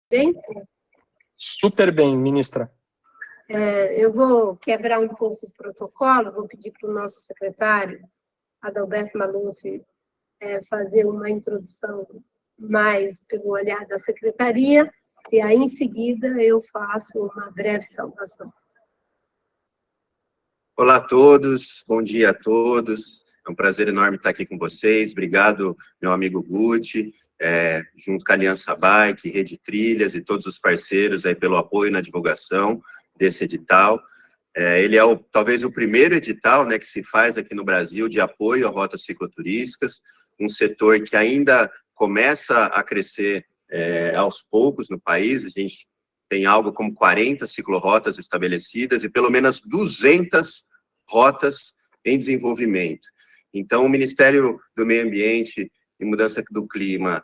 Bem? Super bem, ministra. Eu vou quebrar um pouco o protocolo, vou pedir para o nosso secretário, Adalberto Maluf, fazer uma introdução mais pelo olhar da secretaria, e aí, em seguida, eu faço uma breve saudação. Olá a todos, bom dia a todos. É um prazer enorme estar aqui com vocês. Obrigado, meu amigo Guti, junto com a Aliança Bike, Rede Trilhas e todos os parceiros aí pelo apoio na divulgação desse edital. Ele é talvez o primeiro edital, né, que se faz aqui no Brasil de apoio a rotas cicloturísticas, um setor que ainda começa a crescer aos poucos no país. A gente tem algo como 40 ciclorotas estabelecidas e pelo menos 200 rotas em desenvolvimento. Então, o Ministério do Meio Ambiente e Mudança do Clima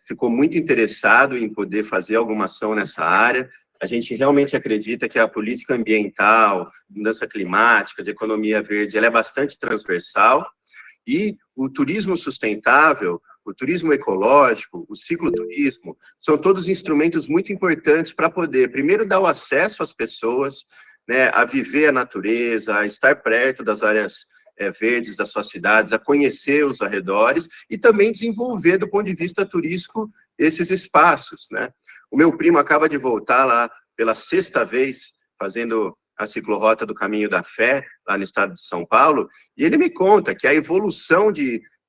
ficou muito interessado em poder fazer alguma ação nessa área. A gente realmente acredita que a política ambiental, mudança climática, de economia verde, ela é bastante transversal, e o turismo sustentável, o turismo ecológico, o cicloturismo, são todos instrumentos muito importantes para poder, primeiro, dar o acesso às pessoas, né, a viver a natureza, a estar perto das áreas verdes das suas cidades, a conhecer os arredores e também desenvolver, do ponto de vista turístico, esses espaços, né? O meu primo acaba de voltar lá pela 6ª vez, fazendo a ciclorota do Caminho da Fé, lá no estado de São Paulo, e ele me conta que a evolução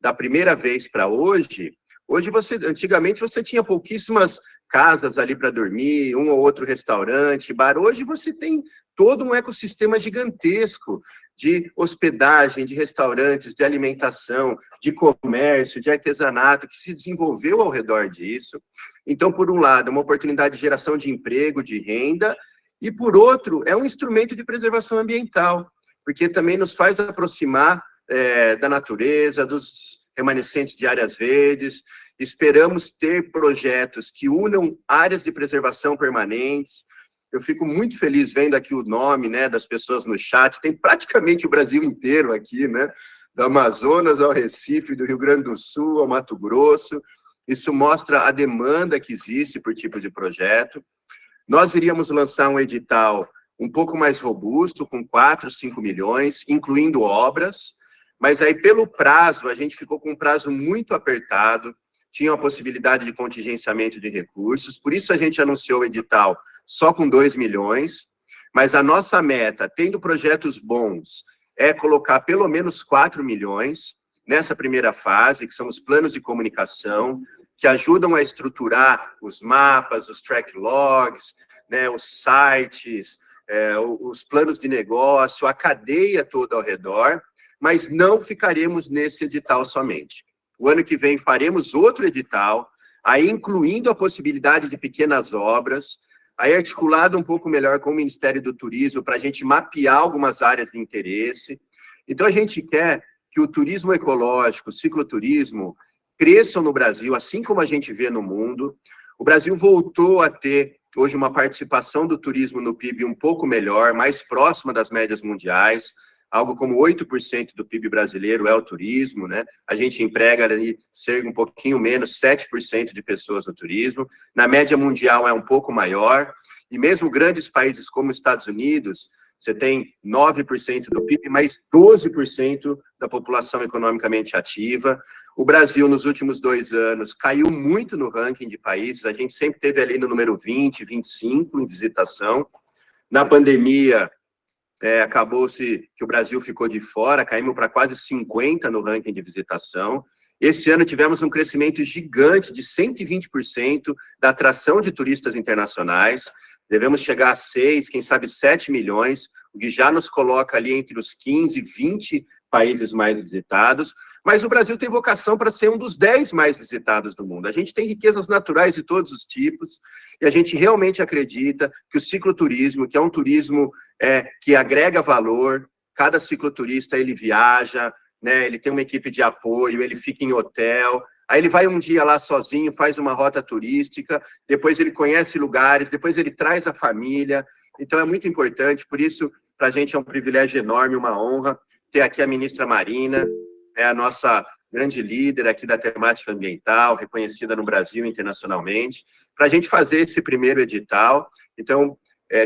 da primeira vez para hoje, antigamente você tinha pouquíssimas casas ali para dormir, um ou outro restaurante, bar. Hoje você tem todo um ecossistema gigantesco de hospedagem, de restaurantes, de alimentação, de comércio, de artesanato, que se desenvolveu ao redor disso. Então, por um lado, uma oportunidade de geração de emprego, de renda, e por outro, é um instrumento de preservação ambiental, porque também nos faz aproximar da natureza, dos remanescentes de áreas verdes. Esperamos ter projetos que unam áreas de preservação permanentes. Eu fico muito feliz vendo aqui o nome, né, das pessoas no chat. Tem praticamente o Brasil inteiro aqui, né? Do Amazonas ao Recife, do Rio Grande do Sul ao Mato Grosso. Isso mostra a demanda que existe por tipo de projeto. Nós iríamos lançar um edital um pouco mais robusto, com 4, 5 milhões, incluindo obras, mas aí pelo prazo, a gente ficou com um prazo muito apertado, tinha a possibilidade de contingenciamento de recursos, por isso a gente anunciou o edital só com 2 milhões, mas a nossa meta, tendo projetos bons, é colocar pelo menos 4 milhões nessa primeira fase, que são os planos de comunicação, que ajudam a estruturar os mapas, os track logs, né, os sites, os planos de negócio, a cadeia toda ao redor, mas não ficaremos nesse edital somente. O ano que vem faremos outro edital, aí incluindo a possibilidade de pequenas obras, aí articulado um pouco melhor com o Ministério do Turismo, para a gente mapear algumas áreas de interesse. Então, a gente quer que o turismo ecológico, o cicloturismo, cresçam no Brasil, assim como a gente vê no mundo. O Brasil voltou a ter, hoje, uma participação do turismo no PIB um pouco melhor, mais próxima das médias mundiais. Algo como 8% do PIB brasileiro é o turismo, né? A gente emprega ali, cerca um pouquinho menos, 7% de pessoas no turismo. Na média mundial é um pouco maior. E mesmo grandes países como os Estados Unidos, você tem 9% do PIB, mais 12% da população economicamente ativa. O Brasil, nos últimos 2 anos, caiu muito no ranking de países. A gente sempre teve ali no número 20, 25 em visitação. Na pandemia, acabou-se que o Brasil ficou de fora, caímos para quase 50 no ranking de visitação. Esse ano tivemos um crescimento gigante de 120% da atração de turistas internacionais. Devemos chegar a 6, quem sabe 7 milhões, o que já nos coloca ali entre os 15, 20 países mais visitados. Mas o Brasil tem vocação para ser um dos 10 mais visitados do mundo. A gente tem riquezas naturais de todos os tipos, e a gente realmente acredita que o cicloturismo, que é um turismo que agrega valor, cada cicloturista ele viaja, né, ele tem uma equipe de apoio, ele fica em hotel, aí ele vai um dia lá sozinho, faz uma rota turística, depois ele conhece lugares, depois ele traz a família. Então é muito importante, por isso para a gente é um privilégio enorme, uma honra ter aqui a ministra Marina, é a nossa grande líder aqui da temática ambiental, reconhecida no Brasil e internacionalmente. para a gente fazer esse primeiro edital. Então,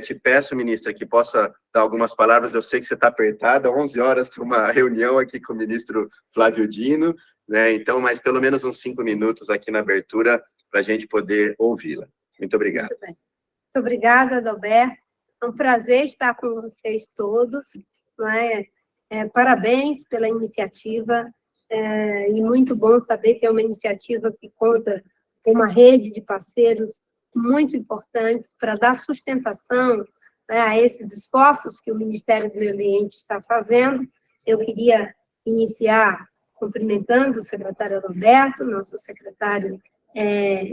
te peço, ministra, que possa dar algumas palavras. Eu sei que você está apertada, 11 horas tem uma reunião aqui com o ministro Flávio Dino, né? Então, mas pelo menos uns 5 minutos aqui na abertura para a gente poder ouvi-la. Muito obrigado. Muito bem. Muito obrigada, Adalberto. É um prazer estar com vocês todos. Não é? Parabéns pela iniciativa. E muito bom saber que é uma iniciativa que conta com uma rede de parceiros muito importantes para dar sustentação, né, a esses esforços que o Ministério do Meio Ambiente está fazendo. Eu queria iniciar cumprimentando o secretário Adalberto, nosso secretário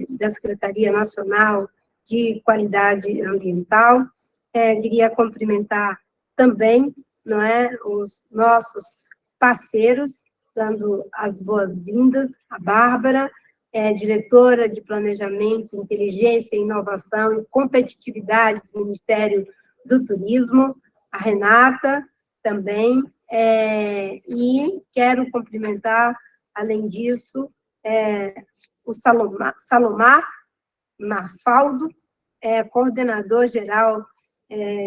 da Secretaria Nacional de Qualidade Ambiental. Queria cumprimentar também, não é, os nossos parceiros, dando as boas-vindas, a Bárbara, diretora de Planejamento, Inteligência, Inovação e Competitividade do Ministério do Turismo, a Renata também, e quero cumprimentar, além disso, o Salomar Mafaldo, coordenador-geral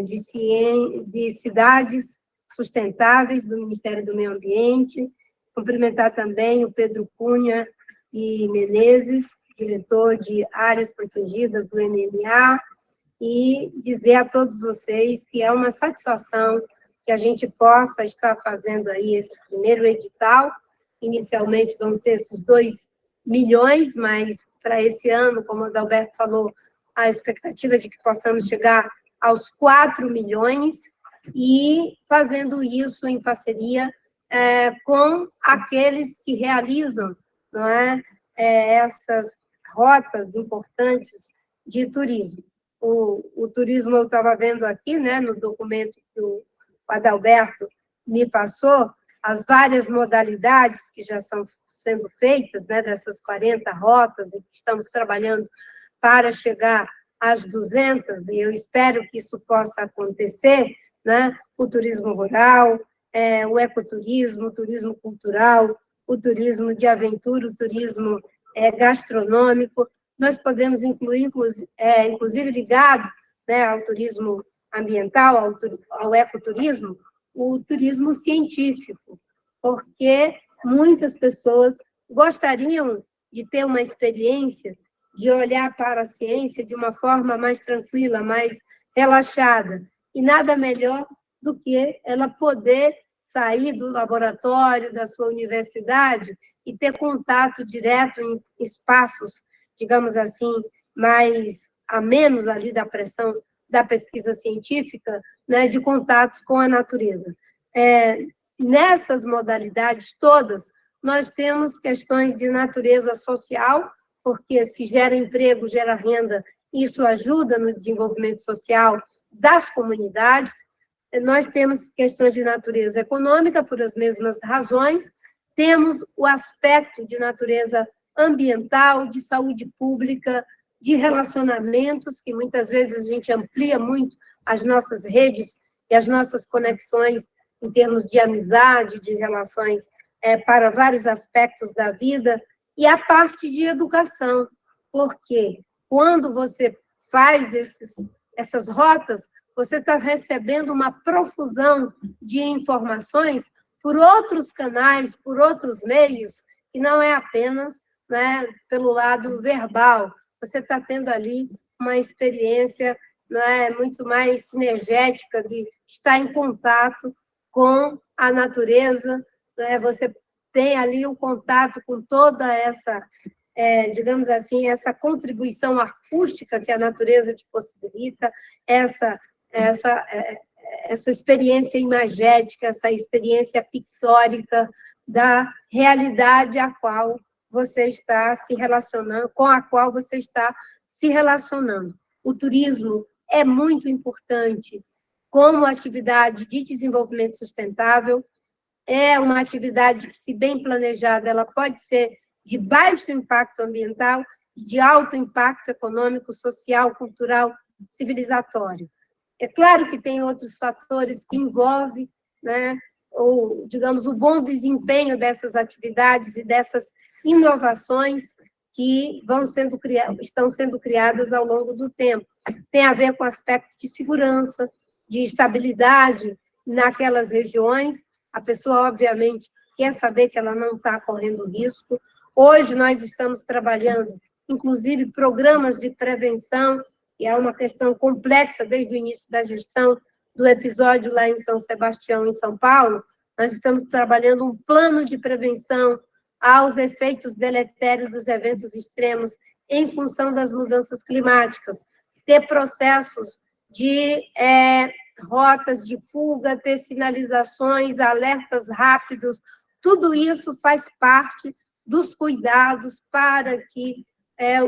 de Cidades Sustentáveis do Ministério do Meio Ambiente, cumprimentar também o Pedro Cunha e Menezes, diretor de Áreas Protegidas do MMA, e dizer a todos vocês que é uma satisfação que a gente possa estar fazendo aí esse primeiro edital. Inicialmente vão ser esses 2 milhões, mas para esse ano, como o Adalberto falou, a expectativa é de que possamos chegar aos 4 milhões, e fazendo isso em parceria com aqueles que realizam, não é, essas rotas importantes de turismo. O turismo, eu estava vendo aqui, né, no documento que o Adalberto me passou, as várias modalidades que já estão sendo feitas, né, dessas 40 rotas, e que estamos trabalhando para chegar às 200, e eu espero que isso possa acontecer, né, o turismo rural, o ecoturismo, o turismo cultural, o turismo de aventura, o turismo gastronômico. Nós podemos incluir, inclusive ligado, né, ao turismo ambiental, ao ecoturismo, o turismo científico, porque muitas pessoas gostariam de ter uma experiência de olhar para a ciência de uma forma mais tranquila, mais relaxada, e nada melhor do que ela poder sair do laboratório da sua universidade e ter contato direto em espaços, digamos assim, mais a menos ali da pressão da pesquisa científica, né, de contatos com a natureza. Nessas modalidades todas, nós temos questões de natureza social, porque se gera emprego, gera renda, isso ajuda no desenvolvimento social das comunidades. Nós temos questões de natureza econômica, por as mesmas razões, temos o aspecto de natureza ambiental, de saúde pública, de relacionamentos, que muitas vezes a gente amplia muito as nossas redes e as nossas conexões em termos de amizade, de relações para vários aspectos da vida, e a parte de educação, porque quando você faz essas rotas, você está recebendo uma profusão de informações por outros canais, por outros meios, que não é apenas, né, pelo lado verbal. Você está tendo ali uma experiência, né, muito mais sinergética de estar em contato com a natureza, né? Você tem ali o contato com toda essa, digamos assim, essa contribuição acústica que a natureza te possibilita, essa experiência imagética, essa experiência pictórica da realidade a qual você está se relacionando, com a qual você está se relacionando. O turismo é muito importante como atividade de desenvolvimento sustentável, é uma atividade que, se bem planejada, ela pode ser de baixo impacto ambiental, de alto impacto econômico, social, cultural, civilizatório. É claro que tem outros fatores que envolvem, né, digamos, o bom desempenho dessas atividades e dessas inovações que estão sendo criadas ao longo do tempo. Tem a ver com o aspecto de segurança, de estabilidade naquelas regiões. A pessoa, obviamente, quer saber que ela não está correndo risco. Hoje, nós estamos trabalhando, inclusive, programas de prevenção, que é uma questão complexa desde o início da gestão do episódio lá em São Sebastião, em São Paulo. Nós estamos trabalhando um plano de prevenção aos efeitos deletérios dos eventos extremos em função das mudanças climáticas, ter processos de rotas de fuga, ter sinalizações, alertas rápidos, tudo isso faz parte dos cuidados para que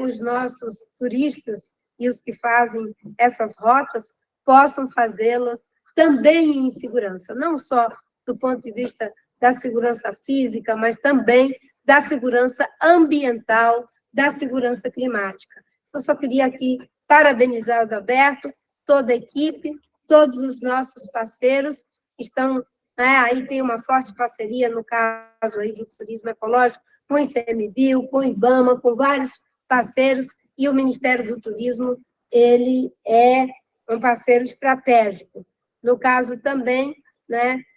os nossos turistas e os que fazem essas rotas possam fazê-las também em segurança, não só do ponto de vista da segurança física, mas também da segurança ambiental, da segurança climática. Eu só queria aqui parabenizar o Adalberto, toda a equipe, todos os nossos parceiros estão, aí tem uma forte parceria, no caso aí do turismo ecológico, com o ICMBio, com o IBAMA, com vários parceiros, e o Ministério do Turismo, ele é um parceiro estratégico. No caso também,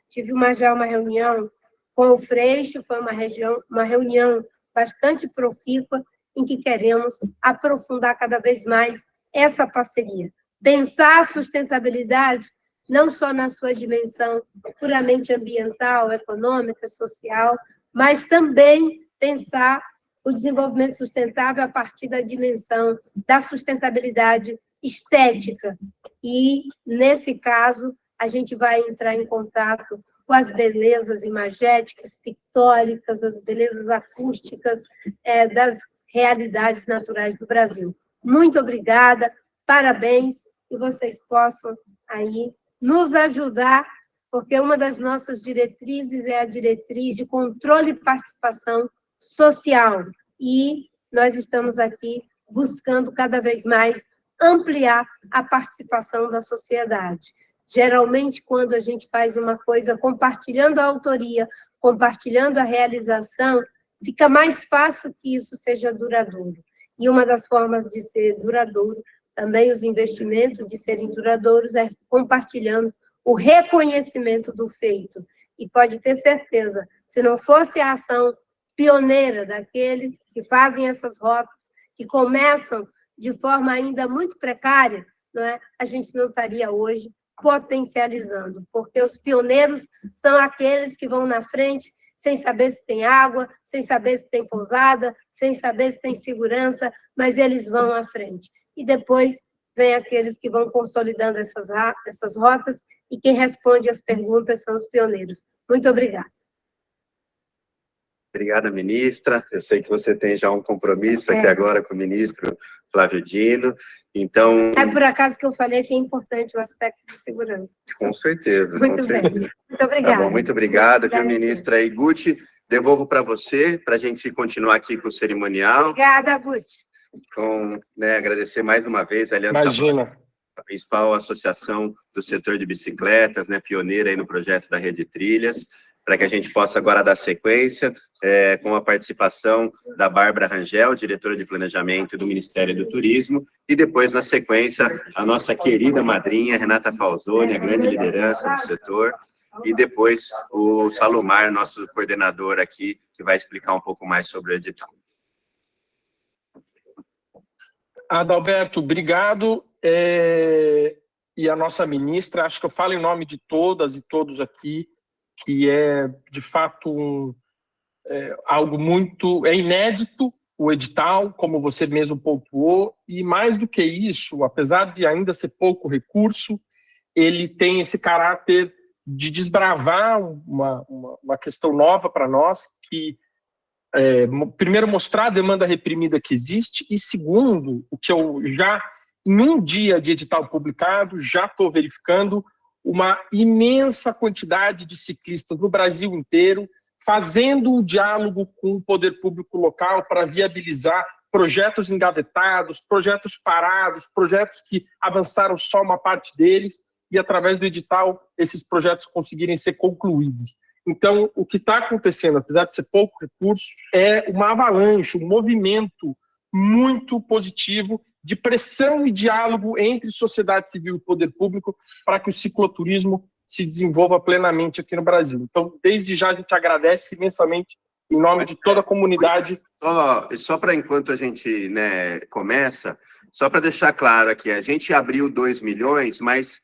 tive já uma reunião com o Freixo, foi uma reunião bastante profícua, em que queremos aprofundar cada vez mais essa parceria. Pensar a sustentabilidade não só na sua dimensão puramente ambiental, econômica, social, mas também pensar o desenvolvimento sustentável a partir da dimensão da sustentabilidade estética. E, nesse caso, a gente vai entrar em contato com as belezas imagéticas, pictóricas, as belezas acústicas das realidades naturais do Brasil. Muito obrigada, parabéns, e vocês possam aí nos ajudar, porque uma das nossas diretrizes é a diretriz de controle e participação social, e nós estamos aqui buscando cada vez mais ampliar a participação da sociedade. Geralmente, quando a gente faz uma coisa compartilhando a autoria, compartilhando a realização, fica mais fácil que isso seja duradouro. E uma das formas de ser duradouro, também os investimentos de serem duradouros, é compartilhando o reconhecimento do feito. E pode ter certeza, se não fosse a ação pioneira daqueles que fazem essas rotas, que começam de forma ainda muito precária, a gente não estaria hoje potencializando, porque os pioneiros são aqueles que vão na frente sem saber se tem água, sem saber se tem pousada, sem saber se tem segurança, mas eles vão à frente. E depois vem aqueles que vão consolidando essas rotas, e quem responde as perguntas são os pioneiros. Muito obrigada. Obrigada, ministra. Eu sei que você tem já um compromisso aqui agora com o ministro Flávio Dino. Então... É por acaso que eu falei que é importante o aspecto de segurança. Com certeza, muito com bem. certeza. Muito obrigada. Tá bom, muito obrigado, viu, ministra? E Guti, devolvo para você, para a gente continuar aqui com o cerimonial. Obrigada, Guti. Agradecer mais uma vez a Aliança, a principal associação do setor de bicicletas, pioneira aí no projeto da Rede Trilhas, para que a gente possa agora dar sequência com a participação da Bárbara Rangel, diretora de planejamento do Ministério do Turismo, e depois, na sequência, a nossa querida madrinha, Renata Falzoni, a grande liderança do setor, e depois o Salomar, nosso coordenador aqui, que vai explicar um pouco mais sobre o edital. Adalberto, obrigado. E a nossa ministra, acho que eu falo em nome de todas e todos aqui, que é, de fato, algo muito... É inédito o edital, como você mesmo pontuou, e mais do que isso, apesar de ainda ser pouco recurso, ele tem esse caráter de desbravar uma questão nova para nós, que, primeiro, mostrar a demanda reprimida que existe, e segundo, o que eu já, em um dia de edital publicado, já estou verificando uma imensa quantidade de ciclistas no Brasil inteiro, fazendo um diálogo com o poder público local para viabilizar projetos engavetados, projetos parados, projetos que avançaram só uma parte deles, e através do edital esses projetos conseguirem ser concluídos. Então, o que está acontecendo, apesar de ser pouco recurso, é uma avalanche, um movimento muito positivo de pressão e diálogo entre sociedade civil e poder público para que o cicloturismo se desenvolva plenamente aqui no Brasil. Então, desde já, a gente agradece imensamente em nome de toda a comunidade. Só para enquanto a gente, né, começa, só para deixar claro aqui, a gente abriu 2 milhões, mas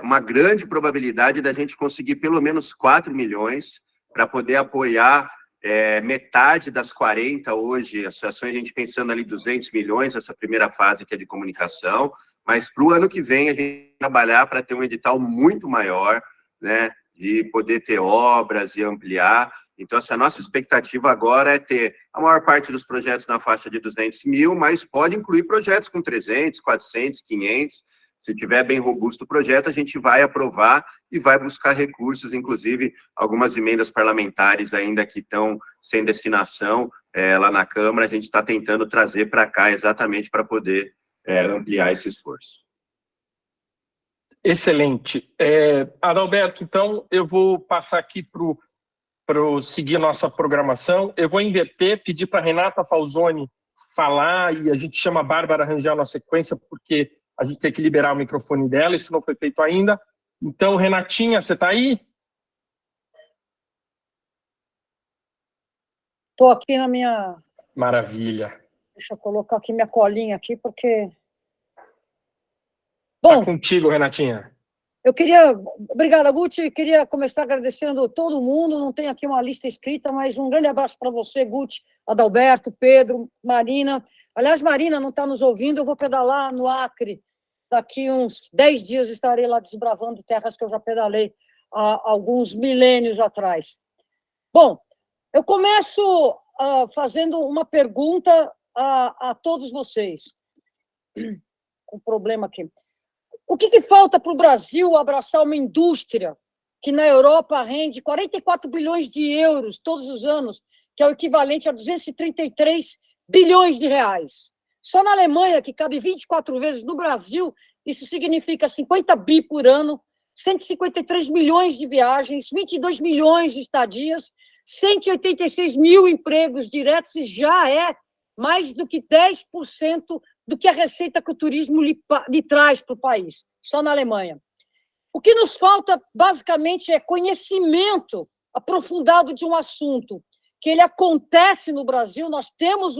uma grande probabilidade da gente conseguir pelo menos 4 milhões para poder apoiar metade das 40 hoje, associações, a gente pensando ali 200 milhões, essa primeira fase que é de comunicação, mas para o ano que vem a gente trabalhar para ter um edital muito maior, né, de poder ter obras e ampliar. Então, essa nossa expectativa agora é ter a maior parte dos projetos na faixa de 200 mil, mas pode incluir projetos com 300, 400, 500. Se tiver bem robusto o projeto, a gente vai aprovar e vai buscar recursos, inclusive algumas emendas parlamentares ainda que estão sem destinação lá na Câmara, a gente está tentando trazer para cá exatamente para poder ampliar esse esforço. Excelente. Adalberto, então, eu vou passar aqui para seguir a nossa programação. Eu vou inverter, pedir para a Renata Falzoni falar e a gente chama a Bárbara Rangel na sequência, porque a gente tem que liberar o microfone dela, isso não foi feito ainda. Então, Renatinha, você está aí? Estou aqui na minha... Maravilha. Deixa eu colocar aqui minha colinha aqui, porque... Bom, tá contigo, Renatinha. Eu queria... Obrigada, Guti. Queria começar agradecendo todo mundo. Não tenho aqui uma lista escrita, mas um grande abraço para você, Guti, Adalberto, Pedro, Marina. Aliás, Marina não está nos ouvindo, eu vou pedalar no Acre. Daqui uns 10 dias estarei lá desbravando terras que eu já pedalei há alguns milênios atrás. Bom, eu começo fazendo uma pergunta a todos vocês. Um problema aqui. O que falta para o Brasil abraçar uma indústria que na Europa rende 44 bilhões de euros todos os anos, que é o equivalente a 233 bilhões de reais? Só na Alemanha, que cabe 24 vezes, no Brasil, isso significa 50 bi por ano, 153 milhões de viagens, 22 milhões de estadias, 186 mil empregos diretos, e já é mais do que 10% do que a receita que o turismo lhe traz para o país, só na Alemanha. O que nos falta, basicamente, é conhecimento aprofundado de um assunto, que ele acontece no Brasil. Nós temos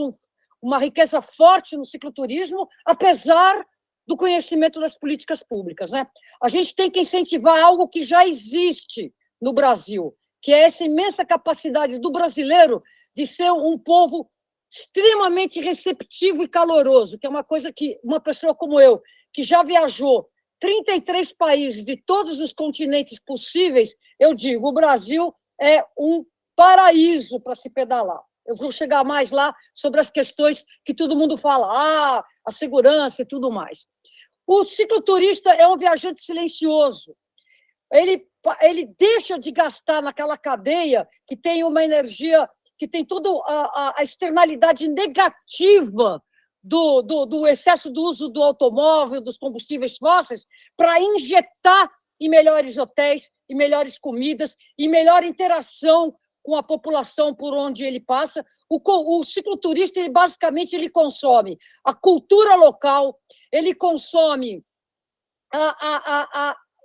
uma riqueza forte no cicloturismo, apesar do conhecimento das políticas públicas, né? A gente tem que incentivar algo que já existe no Brasil, que é essa imensa capacidade do brasileiro de ser um povo extremamente receptivo e caloroso, que é uma coisa que uma pessoa como eu, que já viajou 33 países de todos os continentes possíveis, eu digo, o Brasil é um paraíso para se pedalar. Eu vou chegar mais lá sobre as questões que todo mundo fala, a segurança e tudo mais. O cicloturista é um viajante silencioso. Ele deixa de gastar naquela cadeia que tem uma energia, que tem toda a externalidade negativa do excesso do uso do automóvel, dos combustíveis fósseis, para injetar em melhores hotéis, em melhores comidas, em melhor interação com a população por onde ele passa. O cicloturista, basicamente, consome a cultura local, ele consome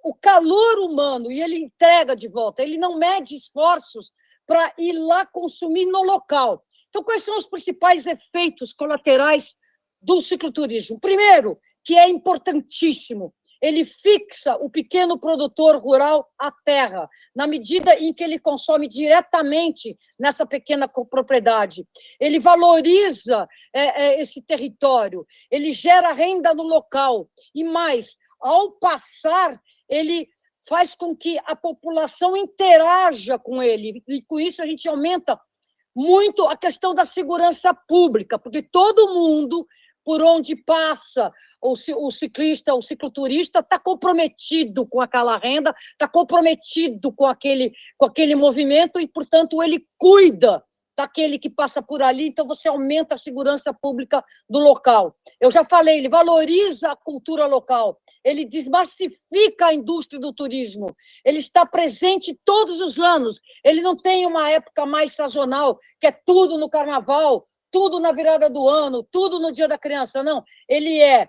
o calor humano e ele entrega de volta. Ele não mede esforços para ir lá consumir no local. Então, quais são os principais efeitos colaterais do cicloturismo? Primeiro, que é importantíssimo, ele fixa o pequeno produtor rural à terra, na medida em que ele consome diretamente nessa pequena propriedade. Ele valoriza esse território, ele gera renda no local. E mais, ao passar, ele faz com que a população interaja com ele. E com isso a gente aumenta muito a questão da segurança pública, porque todo mundo, por onde passa o ciclista, o cicloturista, está comprometido com aquela renda, está comprometido com aquele movimento e, portanto, ele cuida daquele que passa por ali, então você aumenta a segurança pública do local. Eu já falei, ele valoriza a cultura local, ele desmassifica a indústria do turismo, ele está presente todos os anos, ele não tem uma época mais sazonal, que é tudo no carnaval, tudo na virada do ano, tudo no Dia da Criança, não. Ele é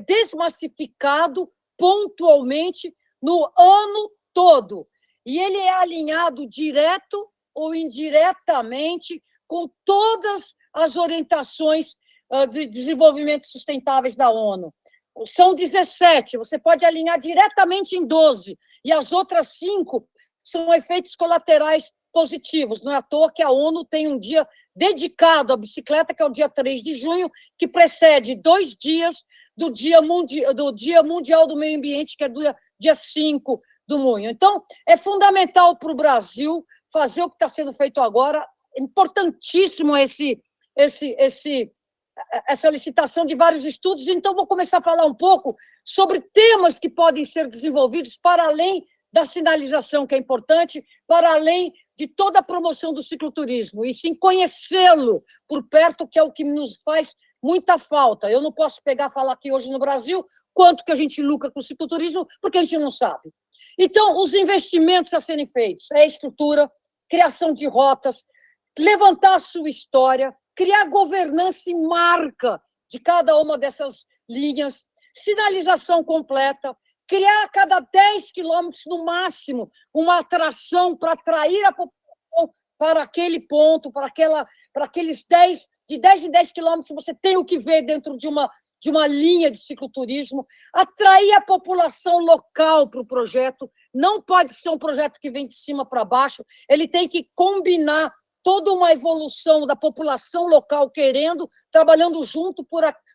desmassificado pontualmente no ano todo. E ele é alinhado direto ou indiretamente com todas as orientações de desenvolvimento sustentáveis da ONU. São 17, você pode alinhar diretamente em 12, e as outras 5 são efeitos colaterais positivos. Não é à toa que a ONU tem um dia dedicado à bicicleta, que é o dia 3 de junho, que precede 2 dias do Dia Mundial do Meio Ambiente, que é do dia 5 do junho. Então, é fundamental para o Brasil fazer o que está sendo feito agora, é importantíssimo essa licitação de vários estudos. Então, vou começar a falar um pouco sobre temas que podem ser desenvolvidos para além da sinalização, que é importante, para além de toda a promoção do cicloturismo, e sim conhecê-lo por perto, que é o que nos faz muita falta. Eu não posso pegar e falar aqui hoje no Brasil quanto que a gente lucra com o cicloturismo, porque a gente não sabe. Então, os investimentos a serem feitos é estrutura, criação de rotas, levantar a sua história, criar governança e marca de cada uma dessas linhas, sinalização completa, criar a cada 10 quilômetros, no máximo, uma atração para atrair a população para aquele ponto, para aqueles 10 em 10 quilômetros, você tem o que ver dentro de uma linha de cicloturismo, atrair a população local para o projeto. Não pode ser um projeto que vem de cima para baixo, ele tem que combinar toda uma evolução da população local querendo, trabalhando junto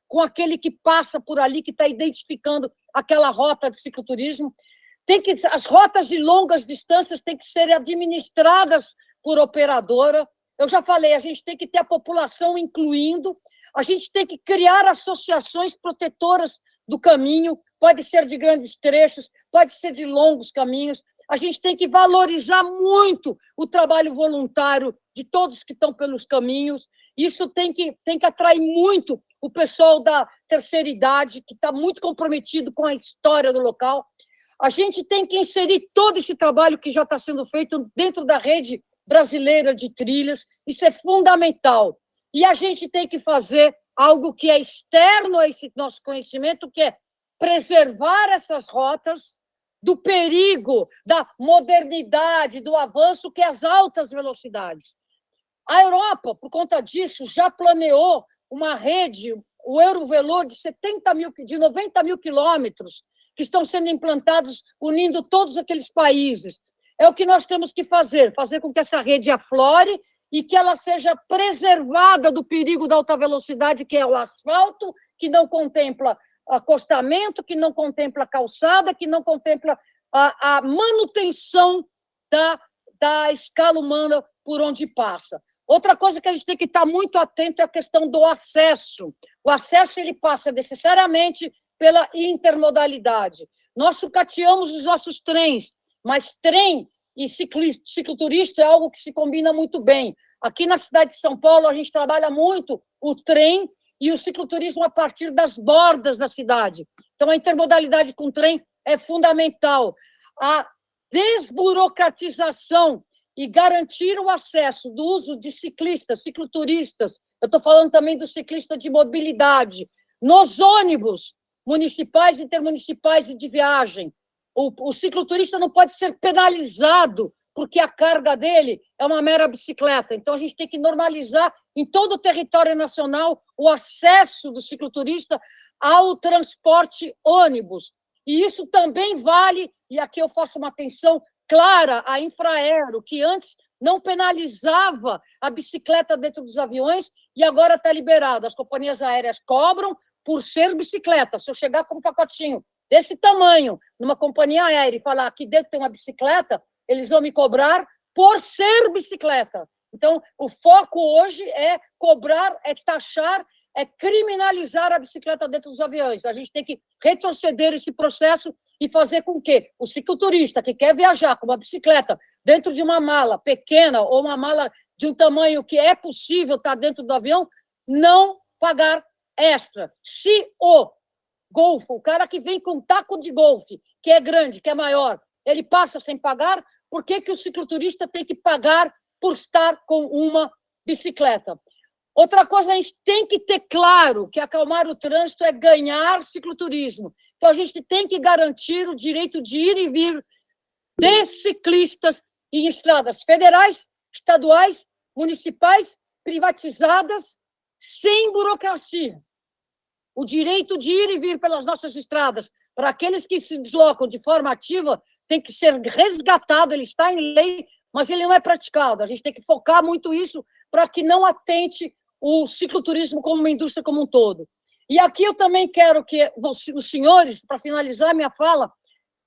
com aquele que passa por ali, que está identificando aquela rota de cicloturismo. As rotas de longas distâncias têm que ser administradas por operadora. Eu já falei, a gente tem que ter a população incluindo, a gente tem que criar associações protetoras do caminho, pode ser de grandes trechos, pode ser de longos caminhos. A gente tem que valorizar muito o trabalho voluntário de todos que estão pelos caminhos. Isso tem que atrair muito o pessoal da terceira idade, que está muito comprometido com a história do local. A gente tem que inserir todo esse trabalho que já está sendo feito dentro da rede brasileira de trilhas. Isso é fundamental. E a gente tem que fazer algo que é externo a esse nosso conhecimento, que é preservar essas rotas do perigo, da modernidade, do avanço, que é as altas velocidades. A Europa, por conta disso, já planeou uma rede, o Eurovelo, de 90 mil quilômetros, que estão sendo implantados, unindo todos aqueles países. É o que nós temos que fazer com que essa rede aflore e que ela seja preservada do perigo da alta velocidade, que é o asfalto, que não contempla acostamento, que não contempla calçada, que não contempla a manutenção da escala humana por onde passa. Outra coisa que a gente tem que estar muito atento é a questão do acesso. O acesso ele passa necessariamente pela intermodalidade. Nós sucateamos os nossos trens, mas trem e cicloturista é algo que se combina muito bem. Aqui na cidade de São Paulo, a gente trabalha muito o trem e o cicloturismo a partir das bordas da cidade. Então, a intermodalidade com trem é fundamental. A desburocratização e garantir o acesso do uso de ciclistas, cicloturistas, eu estou falando também do ciclista de mobilidade, nos ônibus municipais, intermunicipais e de viagem. O cicloturista não pode ser penalizado porque a carga dele é uma mera bicicleta. Então, a gente tem que normalizar em todo o território nacional o acesso do cicloturista ao transporte ônibus. E isso também vale, e aqui eu faço uma atenção clara à Infraero, que antes não penalizava a bicicleta dentro dos aviões e agora está liberado. As companhias aéreas cobram por ser bicicleta. Se eu chegar com um pacotinho desse tamanho numa companhia aérea e falar aqui dentro tem uma bicicleta, eles vão me cobrar por ser bicicleta. Então, o foco hoje é cobrar, é taxar, é criminalizar a bicicleta dentro dos aviões. A gente tem que retroceder esse processo e fazer com que o cicloturista que quer viajar com uma bicicleta dentro de uma mala pequena ou uma mala de um tamanho que é possível estar dentro do avião, não pagar extra. Se o golfe, o cara que vem com um taco de golfe, que é grande, que é maior, ele passa sem pagar, por que o cicloturista tem que pagar por estar com uma bicicleta? Outra coisa, a gente tem que ter claro que acalmar o trânsito é ganhar cicloturismo. Então, a gente tem que garantir o direito de ir e vir de ciclistas em estradas federais, estaduais, municipais, privatizadas, sem burocracia. O direito de ir e vir pelas nossas estradas, para aqueles que se deslocam de forma ativa, tem que ser resgatado, ele está em lei, mas ele não é praticado. A gente tem que focar muito isso para que não atente o cicloturismo como uma indústria como um todo. E aqui eu também quero que os senhores, para finalizar minha fala,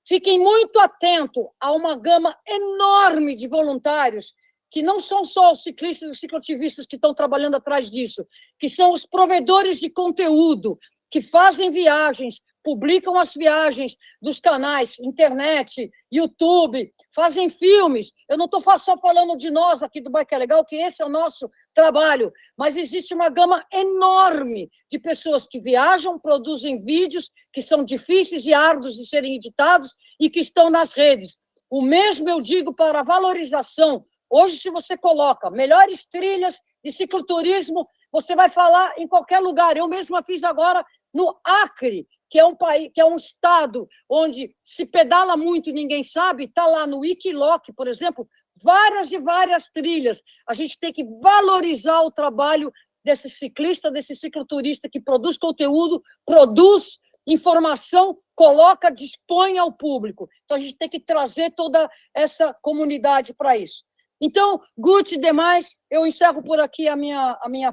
fiquem muito atentos a uma gama enorme de voluntários, que não são só os ciclistas e os cicloativistas que estão trabalhando atrás disso, que são os provedores de conteúdo, que fazem viagens, publicam as viagens dos canais, internet, YouTube, fazem filmes. Eu não estou só falando de nós aqui do Bike é Legal, que esse é o nosso trabalho, mas existe uma gama enorme de pessoas que viajam, produzem vídeos que são difíceis e árduos de serem editados e que estão nas redes. O mesmo eu digo para a valorização. Hoje, se você coloca melhores trilhas de cicloturismo, você vai falar em qualquer lugar. Eu mesma fiz agora no Acre, que é um país, que é um estado onde se pedala muito e ninguém sabe, está lá no Wikiloc, por exemplo, várias e várias trilhas. A gente tem que valorizar o trabalho desse ciclista, desse cicloturista que produz conteúdo, produz informação, coloca, dispõe ao público. Então, a gente tem que trazer toda essa comunidade para isso. Então, Guti e demais, eu encerro por aqui a minha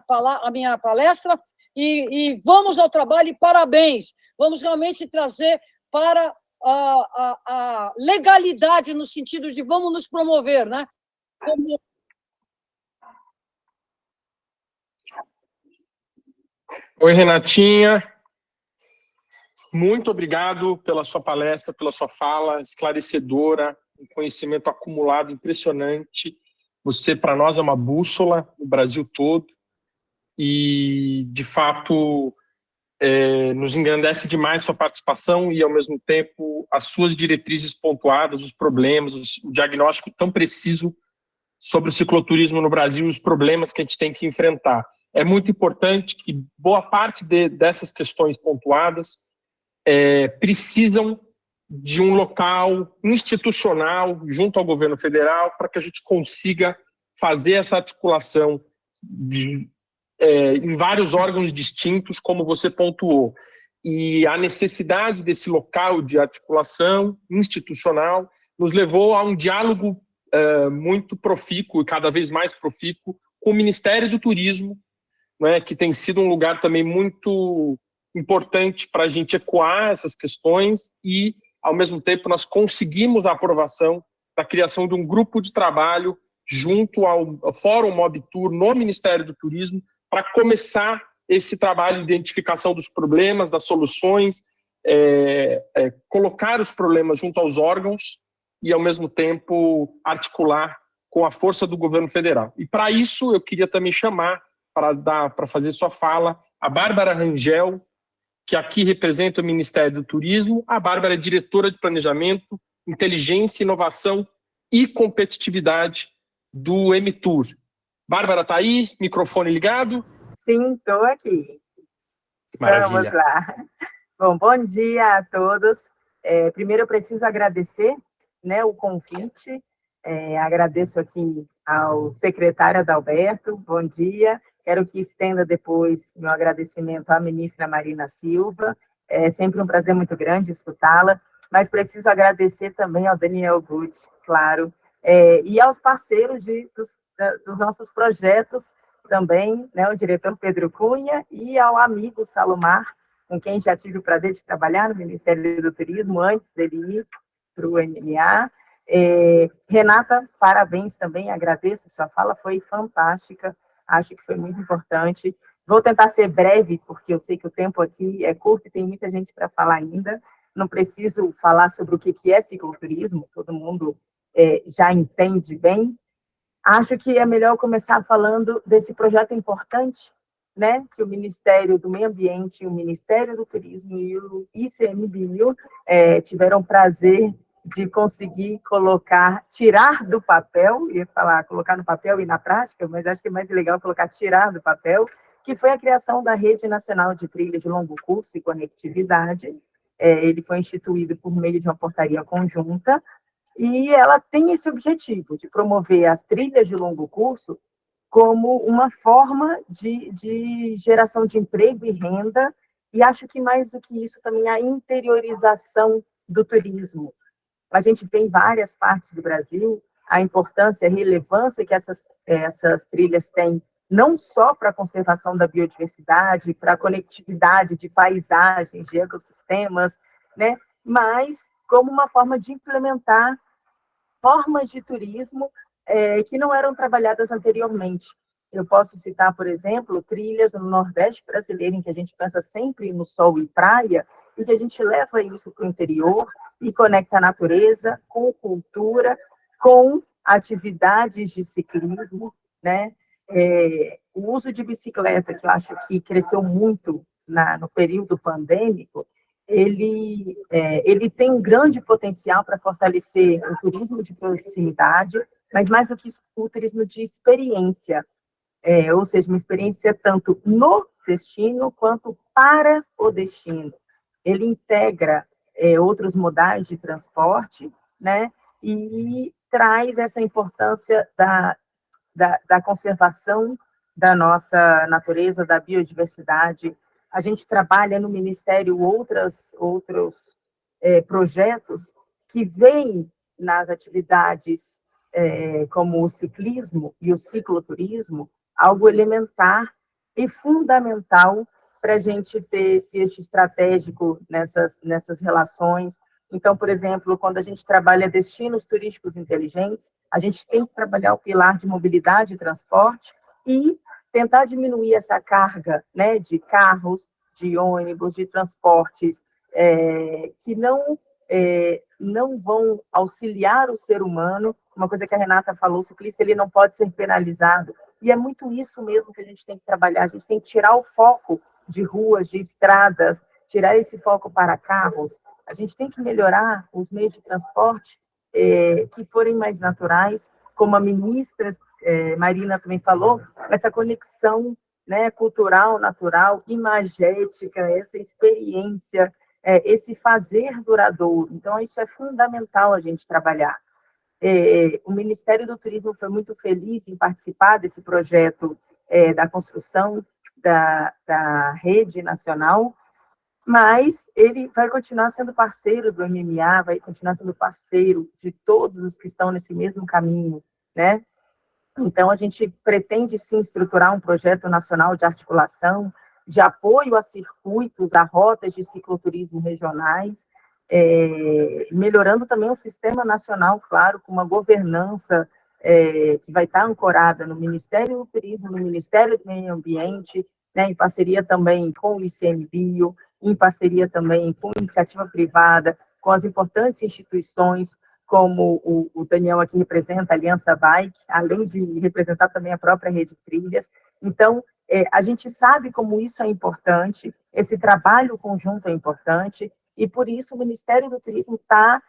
palestra e vamos ao trabalho e parabéns. Vamos realmente trazer para a legalidade no sentido de vamos nos promover, né? Oi, Renatinha. Muito obrigado pela sua palestra, pela sua fala esclarecedora, um conhecimento acumulado impressionante. Você, para nós, é uma bússola no Brasil todo e, de fato, nos engrandece demais sua participação e, ao mesmo tempo, as suas diretrizes pontuadas, os problemas, o diagnóstico tão preciso sobre o cicloturismo no Brasil e os problemas que a gente tem que enfrentar. É muito importante que boa parte dessas questões pontuadas precisam de um local institucional junto ao governo federal para que a gente consiga fazer essa articulação em vários órgãos distintos, como você pontuou. E a necessidade desse local de articulação institucional nos levou a um diálogo muito profícuo e cada vez mais profícuo com o Ministério do Turismo, né, que tem sido um lugar também muito importante para a gente ecoar essas questões e, ao mesmo tempo, nós conseguimos a aprovação da criação de um grupo de trabalho junto ao Fórum Mob Tour no Ministério do Turismo para começar esse trabalho de identificação dos problemas, das soluções, colocar os problemas junto aos órgãos e, ao mesmo tempo, articular com a força do governo federal. E, para isso, eu queria também chamar, para fazer sua fala, a Bárbara Rangel, que aqui representa o Ministério do Turismo. A Bárbara é diretora de Planejamento, Inteligência, Inovação e Competitividade do MTour. Bárbara, está aí? Microfone ligado? Sim, estou aqui. Maravilha. Vamos lá. Bom dia a todos. Primeiro, eu preciso agradecer, né, o convite. Agradeço aqui ao secretário Adalberto. Bom dia. Quero que estenda depois meu agradecimento à ministra Marina Silva. É sempre um prazer muito grande escutá-la, mas preciso agradecer também ao Daniel Guti, claro, e aos parceiros dos nossos projetos também, né, o diretor Pedro Cunha e ao amigo Salomar, com quem já tive o prazer de trabalhar no Ministério do Turismo, antes dele ir para o MMA. Renata, parabéns também, agradeço, sua fala foi fantástica, acho que foi muito importante. Vou tentar ser breve, porque eu sei que o tempo aqui é curto e tem muita gente para falar ainda. Não preciso falar sobre o que é cicloturismo, todo mundo já entende bem. Acho que é melhor começar falando desse projeto importante, né, que o Ministério do Meio Ambiente, o Ministério do Turismo e o ICMBio tiveram prazer de conseguir tirar do papel, ia falar colocar no papel e na prática, mas acho que é mais legal colocar tirar do papel, que foi a criação da Rede Nacional de Trilhas de Longo Curso e Conectividade. Ele foi instituído por meio de uma portaria conjunta, e ela tem esse objetivo de promover as trilhas de longo curso como uma forma de geração de emprego e renda, e acho que mais do que isso também a interiorização do turismo. A gente vê em várias partes do Brasil a importância, a relevância que essas trilhas têm, não só para a conservação da biodiversidade, para a conectividade de paisagens, de ecossistemas, né, mas como uma forma de implementar formas de turismo que não eram trabalhadas anteriormente. Eu posso citar, por exemplo, trilhas no Nordeste brasileiro, em que a gente pensa sempre no sol e praia, e que a gente leva isso para o interior e conecta a natureza com cultura, com atividades de ciclismo, né? O uso de bicicleta, que eu acho que cresceu muito no período pandêmico, ele tem um grande potencial para fortalecer o turismo de proximidade, mas mais do que isso, o turismo de experiência, ou seja, uma experiência tanto no destino quanto para o destino. Ele integra outros modais de transporte, né, e traz essa importância da conservação da nossa natureza, da biodiversidade. A gente trabalha no Ministério outros projetos que vêm nas atividades como o ciclismo e o cicloturismo, algo elementar e fundamental para a gente ter esse eixo estratégico nessas relações. Então, por exemplo, quando a gente trabalha destinos turísticos inteligentes, a gente tem que trabalhar o pilar de mobilidade e transporte e tentar diminuir essa carga, né, de carros, de ônibus, de transportes que não vão auxiliar o ser humano. Uma coisa que a Renata falou, o ciclista ele não pode ser penalizado. E é muito isso mesmo que a gente tem que trabalhar. A gente tem que tirar o foco de ruas, de estradas, tirar esse foco para carros. A gente tem que melhorar os meios de transporte que forem mais naturais, como a ministra Marina também falou, essa conexão, né, cultural, natural, imagética, essa experiência, esse fazer duradouro. Então, isso é fundamental a gente trabalhar. O Ministério do Turismo foi muito feliz em participar desse projeto da construção da rede nacional, mas ele vai continuar sendo parceiro do MMA, vai continuar sendo parceiro de todos os que estão nesse mesmo caminho, né? Então, a gente pretende, sim, estruturar um projeto nacional de articulação, de apoio a circuitos, a rotas de cicloturismo regionais, melhorando também o sistema nacional, claro, com uma governança que vai estar ancorada no Ministério do Turismo, no Ministério do Meio Ambiente, né, em parceria também com o ICMBio, em parceria também com a iniciativa privada, com as importantes instituições, como o Daniel aqui representa a Aliança Bike, além de representar também a própria Rede Trilhas. Então, a gente sabe como isso é importante, esse trabalho conjunto é importante, e por isso o Ministério do Turismo está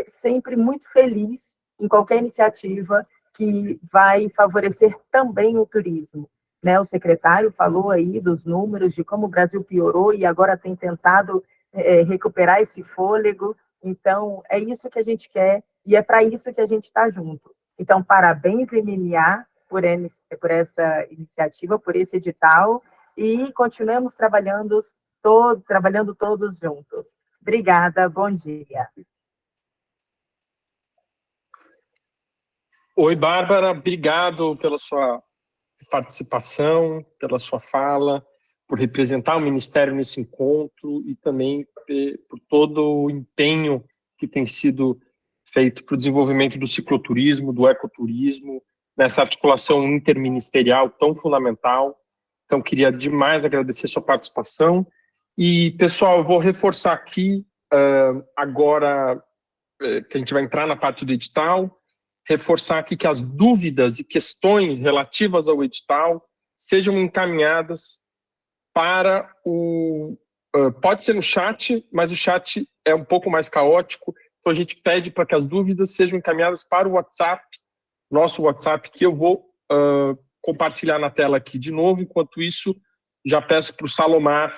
sempre muito feliz em qualquer iniciativa que vai favorecer também o turismo. Né, o secretário falou aí dos números, de como o Brasil piorou e agora tem tentado recuperar esse fôlego. Então, é isso que a gente quer e é para isso que a gente está junto. Então, parabéns, MMA, por essa iniciativa, por esse edital, e continuemos trabalhando todos juntos. Obrigada, bom dia. Oi, Bárbara, obrigado pela sua participação, pela sua fala, por representar o Ministério nesse encontro e também por todo o empenho que tem sido feito para o desenvolvimento do cicloturismo, do ecoturismo, nessa articulação interministerial tão fundamental. Então, queria demais agradecer sua participação. E, pessoal, eu vou reforçar aqui, agora que a gente vai entrar na parte do edital, reforçar aqui que as dúvidas e questões relativas ao edital sejam encaminhadas para pode ser no chat, mas o chat é um pouco mais caótico, Então, a gente pede para que as dúvidas sejam encaminhadas para o WhatsApp, nosso WhatsApp, que eu vou compartilhar na tela aqui de novo. Enquanto isso, já peço para o Salomar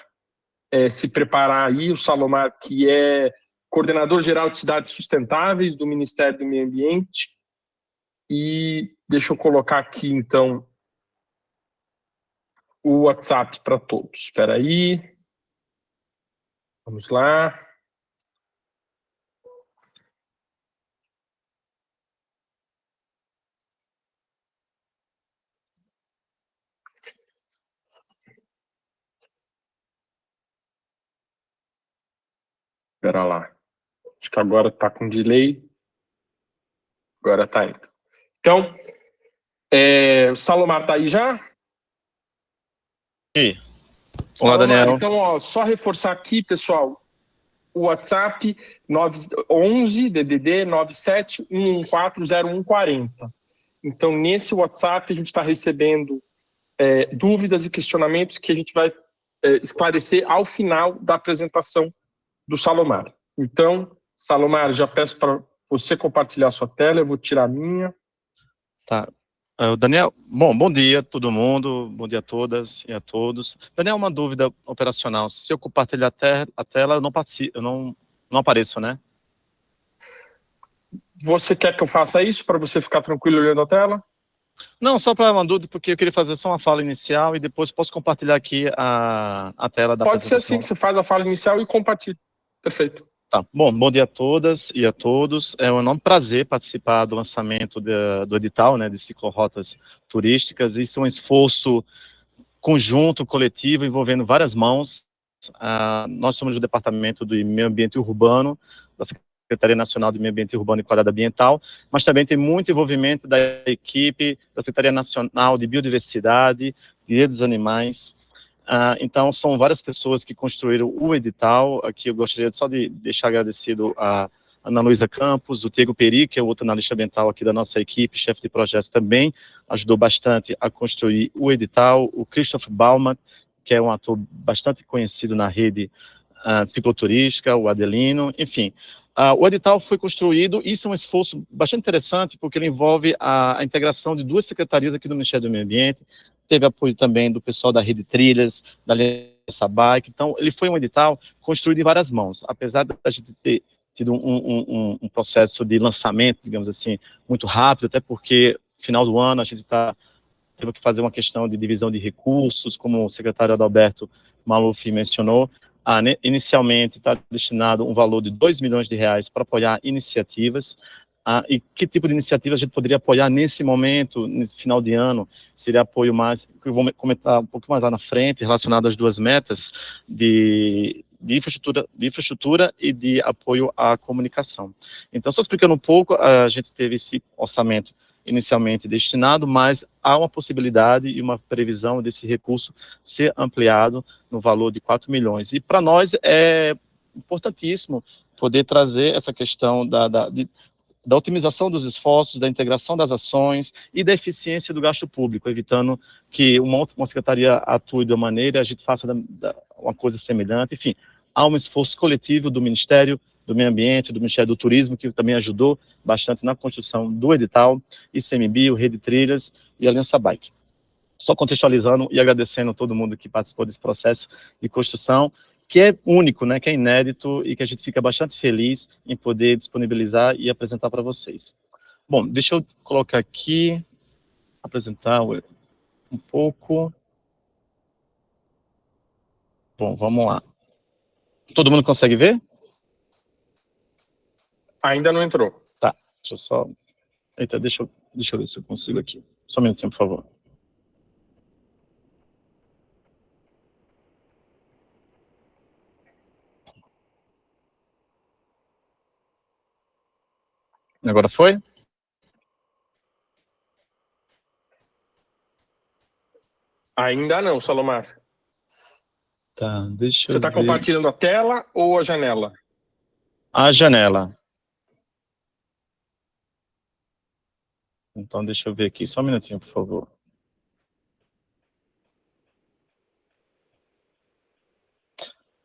se preparar aí. O Salomar, que é coordenador geral de cidades sustentáveis do Ministério do Meio Ambiente. E deixa eu colocar aqui, então, o WhatsApp para todos. Espera aí. Vamos lá. Espera lá. Acho que agora está com delay. Agora está indo. Então, o Salomar está aí já? E olá, Salomar, Daniel. então, só reforçar aqui, pessoal, o WhatsApp 11 DDD 971140140. Então, nesse WhatsApp, a gente está recebendo dúvidas e questionamentos que a gente vai esclarecer ao final da apresentação do Salomar. Então, Salomar, já peço para você compartilhar a sua tela, eu vou tirar a minha. Tá. Daniel, bom dia a todo mundo, bom dia a todas e a todos. Daniel, uma dúvida operacional. Se eu compartilhar a tela, eu não participo, eu não apareço, né? Você quer que eu faça isso para você ficar tranquilo olhando a tela? Não, só para uma dúvida, porque eu queria fazer só uma fala inicial e depois posso compartilhar aqui a tela da Pode ser apresentação. assim, você faz a fala inicial e compartilha. Perfeito. Tá. Bom dia a todas e a todos. É um enorme prazer participar do lançamento do edital, né, de ciclorotas turísticas. Isso é um esforço conjunto, coletivo, envolvendo várias mãos. Nós somos do Departamento do Meio Ambiente Urbano, da Secretaria Nacional de Meio Ambiente Urbano e Qualidade Ambiental, mas também tem muito envolvimento da equipe da Secretaria Nacional de Biodiversidade, Direitos dos Animais. Então, são várias pessoas que construíram o edital. Aqui eu gostaria só de deixar agradecido a Ana Luísa Campos, o Diego Peri, que é o outro analista ambiental aqui da nossa equipe, chefe de projeto também, ajudou bastante a construir o edital. O Christoph Baumann, que é um ator bastante conhecido na rede cicloturística, o Adelino, enfim. O edital foi construído, isso é um esforço bastante interessante, porque ele envolve a integração de duas secretarias aqui do Ministério do Meio Ambiente, teve apoio também do pessoal da Rede Trilhas, da Aliança Bike. Então, ele foi um edital construído em várias mãos. Apesar da gente ter tido um processo de lançamento, digamos assim, muito rápido, até porque, no final do ano, a gente teve que fazer uma questão de divisão de recursos, como o secretário Adalberto Maluf mencionou. Inicialmente está destinado um valor de R$2 milhões para apoiar iniciativas. E que tipo de iniciativa a gente poderia apoiar nesse momento, nesse final de ano? Seria apoio mais, que eu vou comentar um pouco mais lá na frente, relacionado às duas metas de infraestrutura e de apoio à comunicação. Então, só explicando um pouco, a gente teve esse orçamento inicialmente destinado, mas há uma possibilidade e uma previsão desse recurso ser ampliado no valor de 4 milhões. E para nós é importantíssimo poder trazer essa questão da otimização dos esforços, da integração das ações e da eficiência do gasto público, evitando que uma secretaria atue de uma maneira e a gente faça uma coisa semelhante. Enfim, há um esforço coletivo do Ministério do Meio Ambiente, do Ministério do Turismo, que também ajudou bastante na construção do edital, ICMBio, Rede Trilhas e Aliança Bike. Só contextualizando e agradecendo a todo mundo que participou desse processo de construção, que é único, né, que é inédito e que a gente fica bastante feliz em poder disponibilizar e apresentar para vocês. Bom, deixa eu colocar aqui, apresentar um pouco. Bom, vamos lá. Todo mundo consegue ver? Ainda não entrou. Tá, deixa eu só... Eita, deixa eu ver se eu consigo aqui. Só um minutinho, por favor. Agora foi? Ainda não, Salomar. Tá, deixa Você eu está ver. compartilhando a tela ou a janela? A janela. Então, deixa eu ver aqui. Só um minutinho, por favor.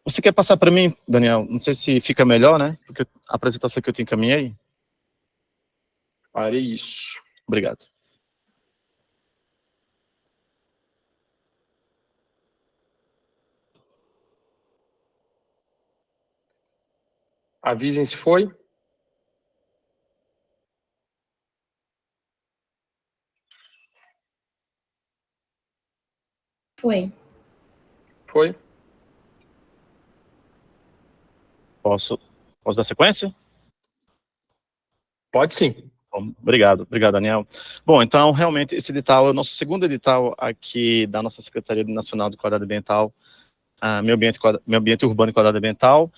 Você quer passar para mim, Daniel? Não sei se fica melhor, né? Porque a apresentação que eu te encaminhei. Farei isso. Obrigado. Avisem se foi. Foi. Foi? Posso dar sequência? Pode sim. Bom, obrigado, Daniel. Bom, então, realmente, esse edital é o nosso segundo edital aqui da nossa Secretaria Nacional de Qualidade Ambiental, Meio Ambiente Urbano e Qualidade Ambiental.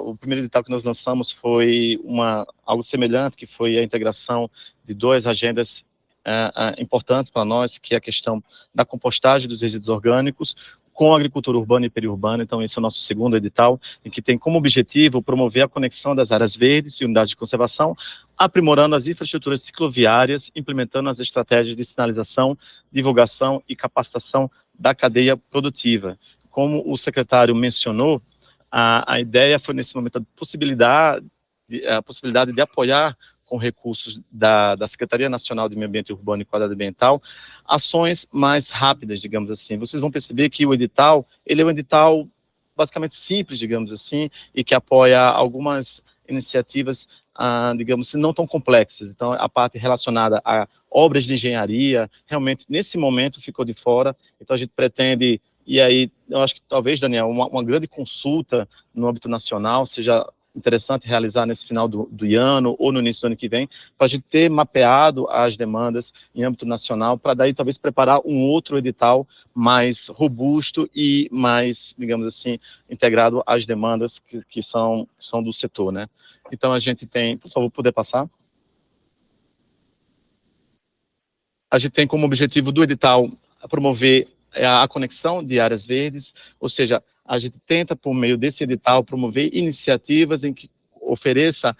O primeiro edital que nós lançamos foi algo semelhante, que foi a integração de duas agendas importantes para nós, que é a questão da compostagem dos resíduos orgânicos com a agricultura urbana e periurbana. Então, esse é o nosso segundo edital, em que tem como objetivo promover a conexão das áreas verdes e unidades de conservação, aprimorando as infraestruturas cicloviárias, implementando as estratégias de sinalização, divulgação e capacitação da cadeia produtiva. Como o secretário mencionou, a ideia foi, nesse momento, a possibilidade de apoiar com recursos da Secretaria Nacional de Meio Ambiente Urbano e Qualidade Ambiental, ações mais rápidas, digamos assim. Vocês vão perceber que o edital, ele é um edital basicamente simples, digamos assim, e que apoia algumas iniciativas, digamos assim, não tão complexas. Então, a parte relacionada a obras de engenharia, realmente, nesse momento, ficou de fora. Então, a gente pretende, e aí, eu acho que talvez, Daniel, uma grande consulta no âmbito nacional seja interessante realizar nesse final do ano ou no início do ano que vem, para a gente ter mapeado as demandas em âmbito nacional, para daí talvez preparar um outro edital mais robusto e mais, digamos assim, integrado às demandas que são do setor, né? Então a gente tem, por favor, poder passar? A gente tem como objetivo do edital promover a conexão de áreas verdes, ou seja, a gente tenta, por meio desse edital, promover iniciativas em que ofereça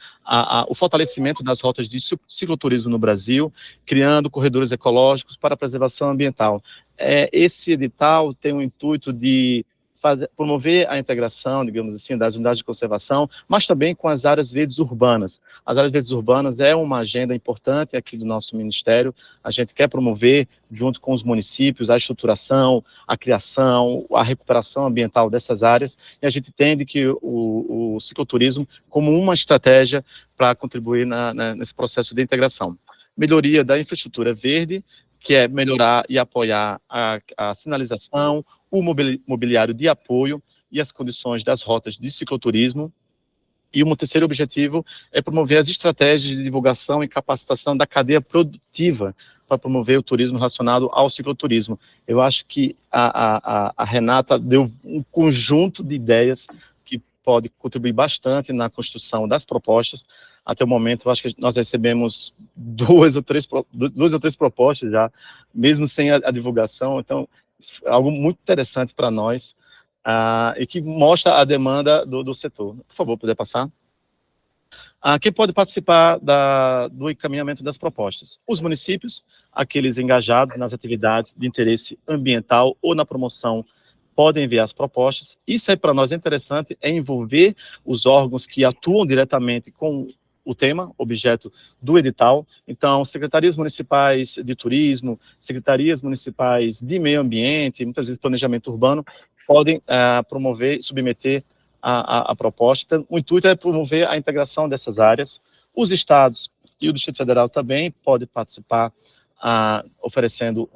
o fortalecimento das rotas de cicloturismo no Brasil, criando corredores ecológicos para a preservação ambiental. Esse edital tem o intuito de promover a integração, digamos assim, das unidades de conservação, mas também com as áreas verdes urbanas. As áreas verdes urbanas é uma agenda importante aqui do nosso Ministério. A gente quer promover, junto com os municípios, a estruturação, a criação, a recuperação ambiental dessas áreas, e a gente entende que o cicloturismo como uma estratégia para contribuir nesse processo de integração. Melhoria da infraestrutura verde, que é melhorar e apoiar a sinalização, o mobiliário de apoio e as condições das rotas de cicloturismo. E um terceiro objetivo é promover as estratégias de divulgação e capacitação da cadeia produtiva para promover o turismo relacionado ao cicloturismo. Eu acho que a Renata deu um conjunto de ideias que pode contribuir bastante na construção das propostas. Até o momento, eu acho que nós recebemos duas ou três propostas já, mesmo sem a divulgação. Então, é algo muito interessante para nós, e que mostra a demanda do setor. Por favor, poder passar? Quem pode participar do encaminhamento das propostas? Os municípios, aqueles engajados nas atividades de interesse ambiental ou na promoção, podem enviar as propostas. Isso aí para nós é interessante, é envolver os órgãos que atuam diretamente com o tema, objeto do edital. Então, secretarias municipais de turismo, secretarias municipais de meio ambiente, muitas vezes planejamento urbano, podem promover e submeter a proposta. Então, o intuito é promover a integração dessas áreas. Os estados e o Distrito Federal também podem participar, oferecendo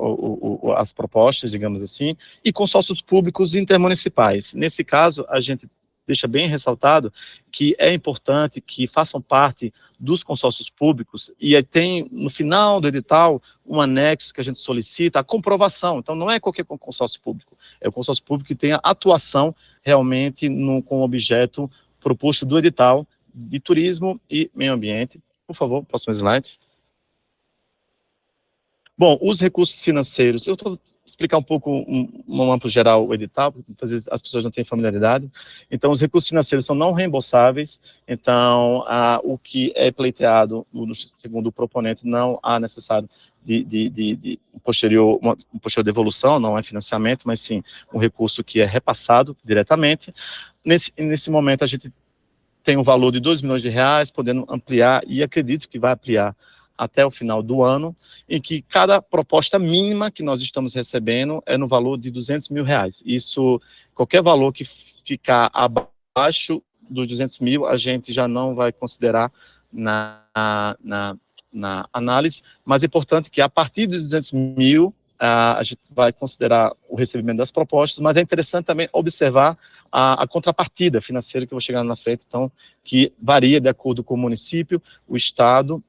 as propostas, digamos assim, e consórcios públicos intermunicipais. Nesse caso, a gente deixa bem ressaltado que é importante que façam parte dos consórcios públicos, e aí tem, no final do edital, um anexo que a gente solicita a comprovação. Então, não é qualquer consórcio público, é o consórcio público que tenha atuação realmente com o objeto proposto do edital de turismo e meio ambiente. Por favor, próximo slide. Bom, os recursos financeiros, eu estou explicar um pouco, um amplo geral, o edital, porque muitas vezes as pessoas não têm familiaridade. Então, os recursos financeiros são não reembolsáveis, então, o que é pleiteado, segundo o proponente, não há necessário de posterior devolução, não é financiamento, mas sim um recurso que é repassado diretamente. Nesse momento, a gente tem um valor de R$2 milhões, podendo ampliar, e acredito que vai ampliar até o final do ano, em que cada proposta mínima que nós estamos recebendo é no valor de R$200 mil. Isso, qualquer valor que ficar abaixo dos 200 mil, a gente já não vai considerar na análise, mas é importante que a partir dos 200 mil, a gente vai considerar o recebimento das propostas, mas é interessante também observar a contrapartida financeira, que eu vou chegar na frente, então, que varia de acordo com o município, o estado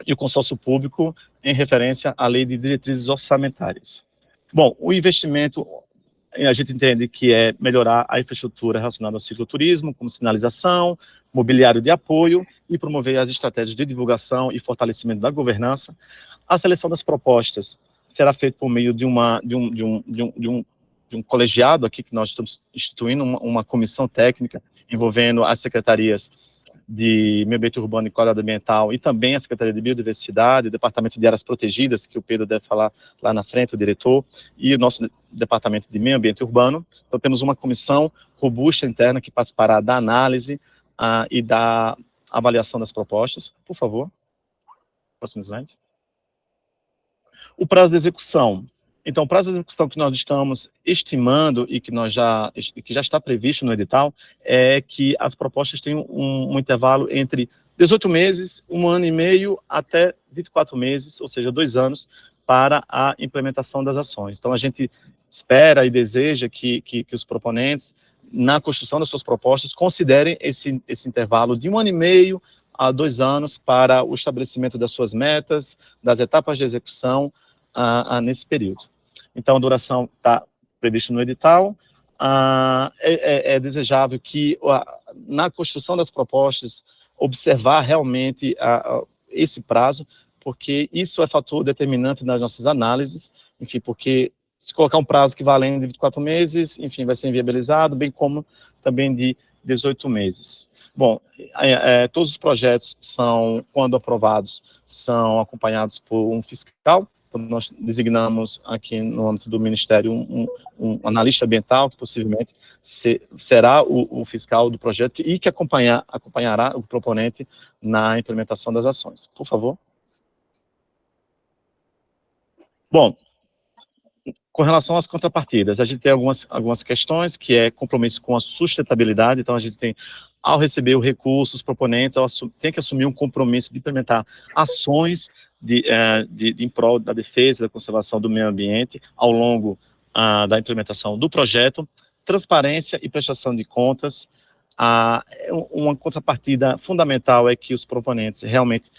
e o consórcio público em referência à lei de diretrizes orçamentárias. Bom, o investimento, a gente entende que é melhorar a infraestrutura relacionada ao cicloturismo, como sinalização, mobiliário de apoio e promover as estratégias de divulgação e fortalecimento da governança. A seleção das propostas será feita por meio de um colegiado aqui, que nós estamos instituindo uma comissão técnica envolvendo as secretarias de Meio Ambiente Urbano e Qualidade Ambiental e também a Secretaria de Biodiversidade, o Departamento de Áreas Protegidas, que o Pedro deve falar lá na frente, o diretor, e o nosso Departamento de Meio Ambiente Urbano. Então, temos uma comissão robusta interna que participará da análise e da avaliação das propostas. Por favor. Próximo slide. O prazo de execução. Então, o prazo de execução que nós estamos estimando e que já está previsto no edital é que as propostas tenham um intervalo entre 18 meses, 1 ano e meio, até 24 meses, ou seja, 2 anos, para a implementação das ações. Então, a gente espera e deseja que os proponentes, na construção das suas propostas, considerem esse intervalo de 1 ano e meio a 2 anos para o estabelecimento das suas metas, das etapas de execução nesse período. Então, a duração está prevista no edital. É desejável que, na construção das propostas, observar realmente esse prazo, porque isso é fator determinante nas nossas análises, enfim, porque se colocar um prazo que vai além de 24 meses, enfim, vai ser inviabilizado, bem como também de 18 meses. Bom, todos os projetos quando aprovados, são acompanhados por um fiscal. Nós designamos aqui no âmbito do Ministério um analista ambiental, que possivelmente será o fiscal do projeto e que acompanhará o proponente na implementação das ações. Por favor. Bom, com relação às contrapartidas, a gente tem algumas questões, que é compromisso com a sustentabilidade. Então, a gente tem, ao receber o recurso, os proponentes têm que assumir um compromisso de implementar ações em prol da defesa, da conservação do meio ambiente ao longo da implementação do projeto. Transparência e prestação de contas. Uma contrapartida fundamental é que os proponentes realmente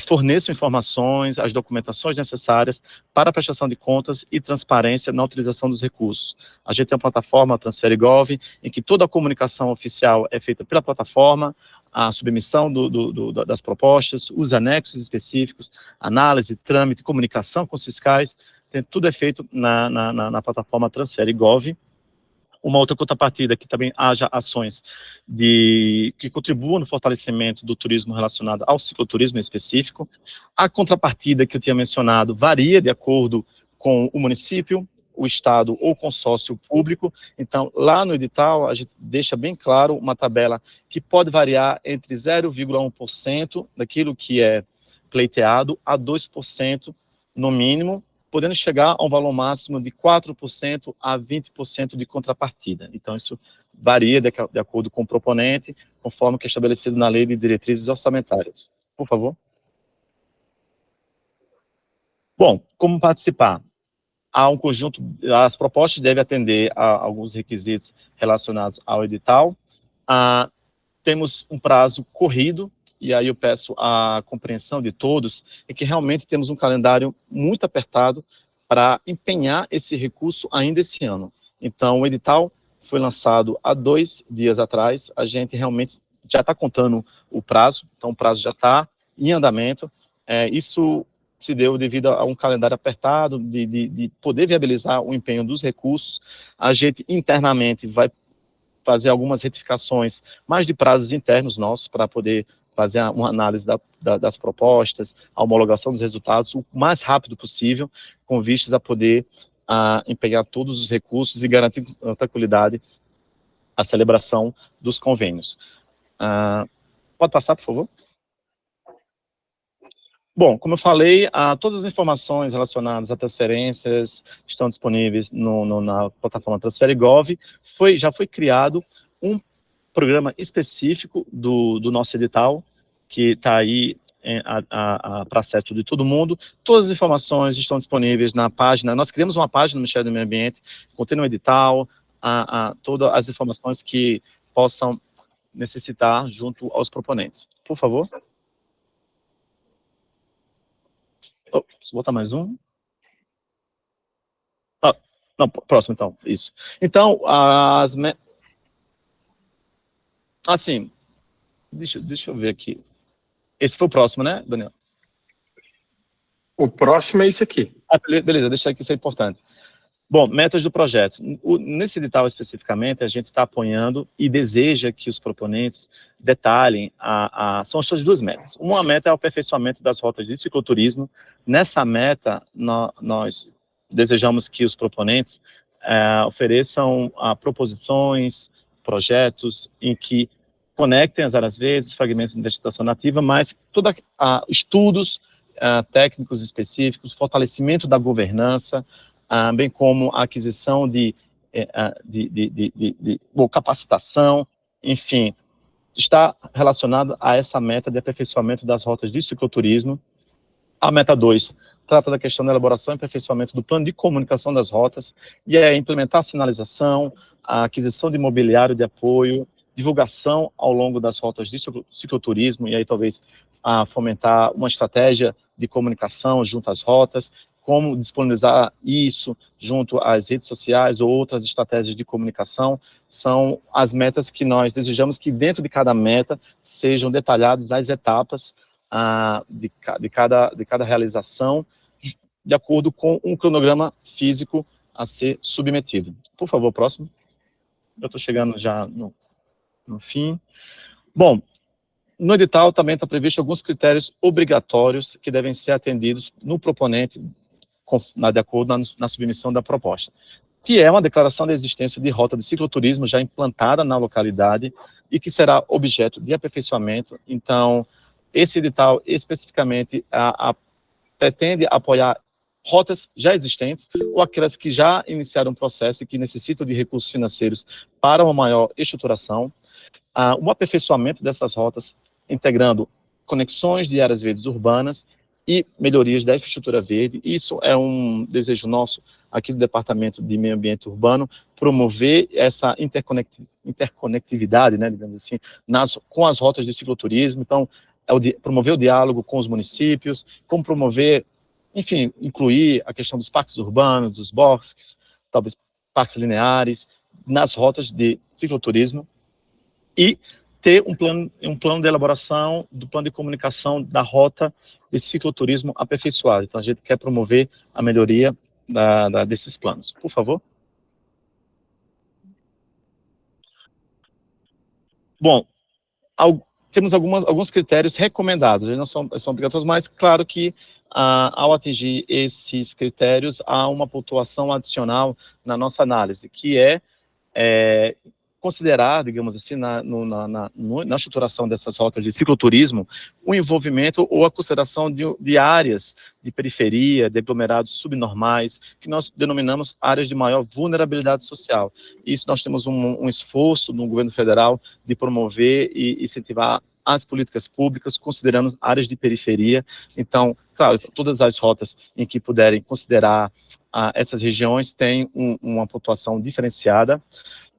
forneçam informações, as documentações necessárias para a prestação de contas e transparência na utilização dos recursos. A gente tem uma plataforma, a TransfereGov, em que toda a comunicação oficial é feita pela plataforma, a submissão das propostas, os anexos específicos, análise, trâmite, comunicação com os fiscais, tudo é feito na plataforma TransfereGov. Uma outra contrapartida, que também haja ações que contribuam no fortalecimento do turismo relacionado ao cicloturismo em específico. A contrapartida que eu tinha mencionado varia de acordo com o município, o estado ou consórcio público. Então, lá no edital, a gente deixa bem claro uma tabela que pode variar entre 0,1% daquilo que é pleiteado a 2% no mínimo, podendo chegar a um valor máximo de 4% a 20% de contrapartida. Então, isso varia de acordo com o proponente, conforme que é estabelecido na Lei de Diretrizes Orçamentárias. Por favor. Bom, como participar? Há um conjunto, as propostas devem atender a alguns requisitos relacionados ao edital. Temos um prazo corrido, e aí eu peço a compreensão de todos, é que realmente temos um calendário muito apertado para empenhar esse recurso ainda esse ano. Então, o edital foi lançado há 2 dias atrás, a gente realmente já está contando o prazo, então o prazo já está em andamento. Isso se deu devido a um calendário apertado, de poder viabilizar o empenho dos recursos. A gente internamente vai fazer algumas retificações, mais de prazos internos nossos, para poder fazer uma análise das propostas, a homologação dos resultados o mais rápido possível, com vistas a poder empenhar todos os recursos e garantir com tranquilidade a celebração dos convênios. Pode passar, por favor? Bom, como eu falei, todas as informações relacionadas a transferências estão disponíveis na plataforma Transfere.gov. Já foi criado um programa específico do nosso edital, que está aí para acesso de todo mundo. Todas as informações estão disponíveis na página. Nós criamos uma página no Ministério do Meio Ambiente, contendo um edital, todas as informações que possam necessitar junto aos proponentes. Por favor. Vou botar mais um. Não, próximo, então. Isso. Então, assim, deixa eu ver aqui. Esse foi o próximo, né, Daniel? O próximo é esse aqui. Beleza, deixa aqui, isso é importante. Bom, metas do projeto. Nesse edital especificamente, a gente está apoiando e deseja que os proponentes detalhem, são as suas duas metas. Uma meta é o aperfeiçoamento das rotas de cicloturismo. Nessa meta, nós desejamos que os proponentes ofereçam proposições, projetos em que conectem as áreas verdes, fragmentos de vegetação nativa, mas estudos técnicos específicos, fortalecimento da governança, bem como a aquisição de capacitação, enfim, está relacionado a essa meta de aperfeiçoamento das rotas de cicloturismo. A meta 2 trata da questão da elaboração e aperfeiçoamento do plano de comunicação das rotas, e implementar a sinalização, a aquisição de mobiliário de apoio, divulgação ao longo das rotas de cicloturismo, e aí talvez fomentar uma estratégia de comunicação junto às rotas, como disponibilizar isso junto às redes sociais ou outras estratégias de comunicação. São as metas que nós desejamos que dentro de cada meta sejam detalhadas as etapas de cada realização, de acordo com um cronograma físico a ser submetido. Por favor, próximo. Eu estou chegando já no fim. Bom, no edital também está previsto alguns critérios obrigatórios que devem ser atendidos no proponente, de acordo na submissão da proposta, que é uma declaração de existência de rota de cicloturismo já implantada na localidade e que será objeto de aperfeiçoamento. Então, esse edital especificamente pretende apoiar rotas já existentes ou aquelas que já iniciaram um processo e que necessitam de recursos financeiros para uma maior estruturação, um aperfeiçoamento dessas rotas, integrando conexões de áreas verdes urbanas e melhorias da infraestrutura verde. Isso é um desejo nosso aqui do Departamento de Meio Ambiente Urbano, promover essa interconectividade, né, digamos assim, com as rotas de cicloturismo. Então, promover o diálogo com os municípios, como promover, enfim, incluir a questão dos parques urbanos, dos bosques, talvez parques lineares, nas rotas de cicloturismo, e ter um plano de elaboração do plano de comunicação da rota de cicloturismo aperfeiçoado. Então, a gente quer promover a melhoria desses planos. Por favor. Bom, temos alguns critérios recomendados, eles não são obrigatórios, mas claro que ao atingir esses critérios, há uma pontuação adicional na nossa análise, que é considerar, digamos assim, na estruturação dessas rotas de cicloturismo, o envolvimento ou a consideração de áreas de periferia, de aglomerados subnormais, que nós denominamos áreas de maior vulnerabilidade social. Isso nós temos um esforço no governo federal de promover e incentivar as políticas públicas, considerando áreas de periferia. Então, claro, todas as rotas em que puderem considerar essas regiões têm uma pontuação diferenciada.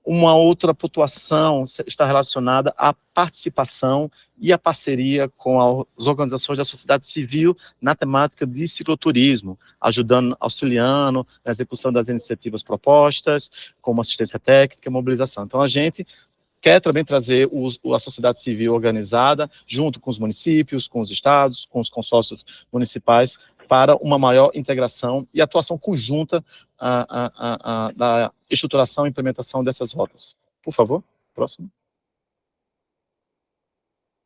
Uma outra pontuação está relacionada à participação e à parceria com as organizações da sociedade civil na temática de cicloturismo, ajudando, auxiliando na execução das iniciativas propostas, como assistência técnica e mobilização. Então, a gente quer também trazer a sociedade civil organizada, junto com os municípios, com os estados, com os consórcios municipais, para uma maior integração e atuação conjunta da estruturação e implementação dessas rotas. Por favor, próximo.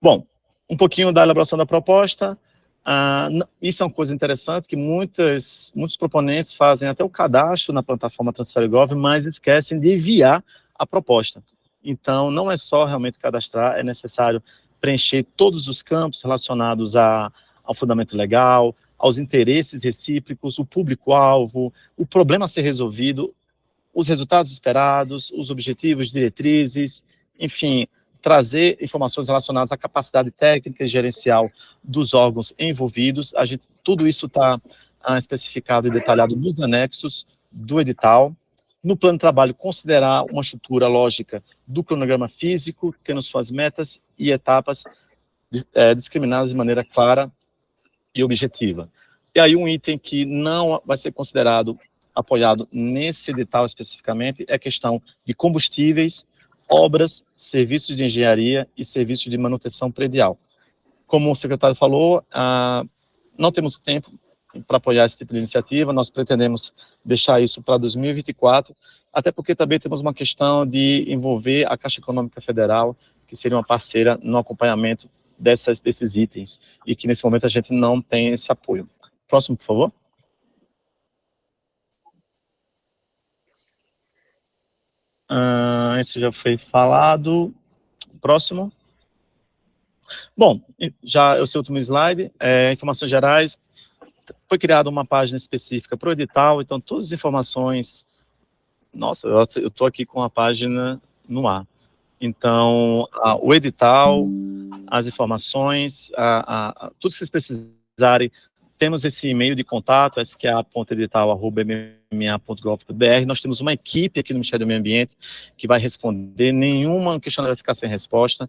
Bom, um pouquinho da elaboração da proposta. Isso é uma coisa interessante, que muitos proponentes fazem até o cadastro na plataforma TransfereGov, mas esquecem de enviar a proposta. Então, não é só realmente cadastrar, é necessário preencher todos os campos relacionados ao fundamento legal, aos interesses recíprocos, o público-alvo, o problema a ser resolvido, os resultados esperados, os objetivos, diretrizes, enfim, trazer informações relacionadas à capacidade técnica e gerencial dos órgãos envolvidos. Tudo isso está especificado e detalhado nos anexos do edital. No plano de trabalho, considerar uma estrutura lógica do cronograma físico, tendo suas metas e etapas discriminadas de maneira clara e objetiva. E aí um item que não vai ser considerado apoiado nesse edital especificamente é a questão de combustíveis, obras, serviços de engenharia e serviços de manutenção predial. Como o secretário falou, não temos tempo para apoiar esse tipo de iniciativa, nós pretendemos deixar isso para 2024, até porque também temos uma questão de envolver a Caixa Econômica Federal, que seria uma parceira no acompanhamento desses itens, e que nesse momento a gente não tem esse apoio. Próximo, por favor. Esse já foi falado. Próximo. Bom, já esse último slide, informações gerais. Foi criada uma página específica para o edital, então todas as informações... Nossa, eu estou aqui com a página no ar. Então, o edital, as informações, tudo que vocês precisarem, temos esse e-mail de contato, ska.edital@mma.gov.br. Nós temos uma equipe aqui no Ministério do Meio Ambiente que vai responder, nenhuma questionário vai ficar sem resposta.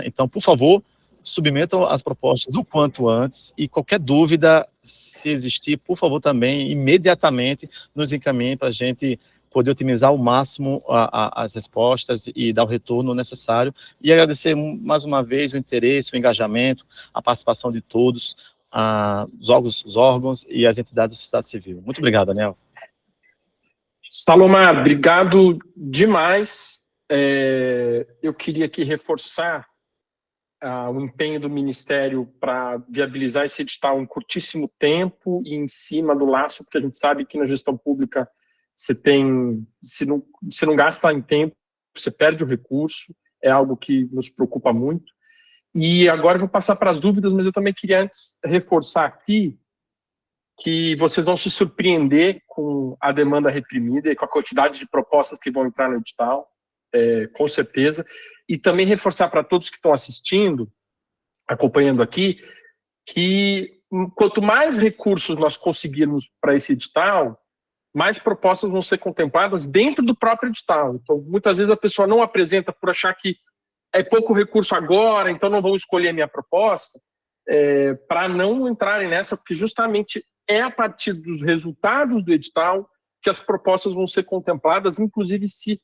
Então, por favor, submetam as propostas o quanto antes e qualquer dúvida, se existir, por favor, também, imediatamente, nos encaminhem para a gente poder otimizar ao máximo as respostas e dar o retorno necessário. E agradecer mais uma vez o interesse, o engajamento, a participação de todos, os órgãos e as entidades da sociedade civil. Muito obrigado, Daniel. Salomar, obrigado demais. Eu queria aqui reforçar o empenho do Ministério para viabilizar esse edital em curtíssimo tempo e em cima do laço, porque a gente sabe que na gestão pública se não gasta em tempo, você perde o recurso, é algo que nos preocupa muito. E agora eu vou passar para as dúvidas, mas eu também queria antes reforçar aqui que vocês vão se surpreender com a demanda reprimida e com a quantidade de propostas que vão entrar no edital, com certeza. E também reforçar para todos que estão assistindo, acompanhando aqui, que quanto mais recursos nós conseguirmos para esse edital, mais propostas vão ser contempladas dentro do próprio edital. Então, muitas vezes a pessoa não apresenta por achar que é pouco recurso agora, então não vão escolher a minha proposta, para não entrarem nessa, porque justamente é a partir dos resultados do edital que as propostas vão ser contempladas, inclusive se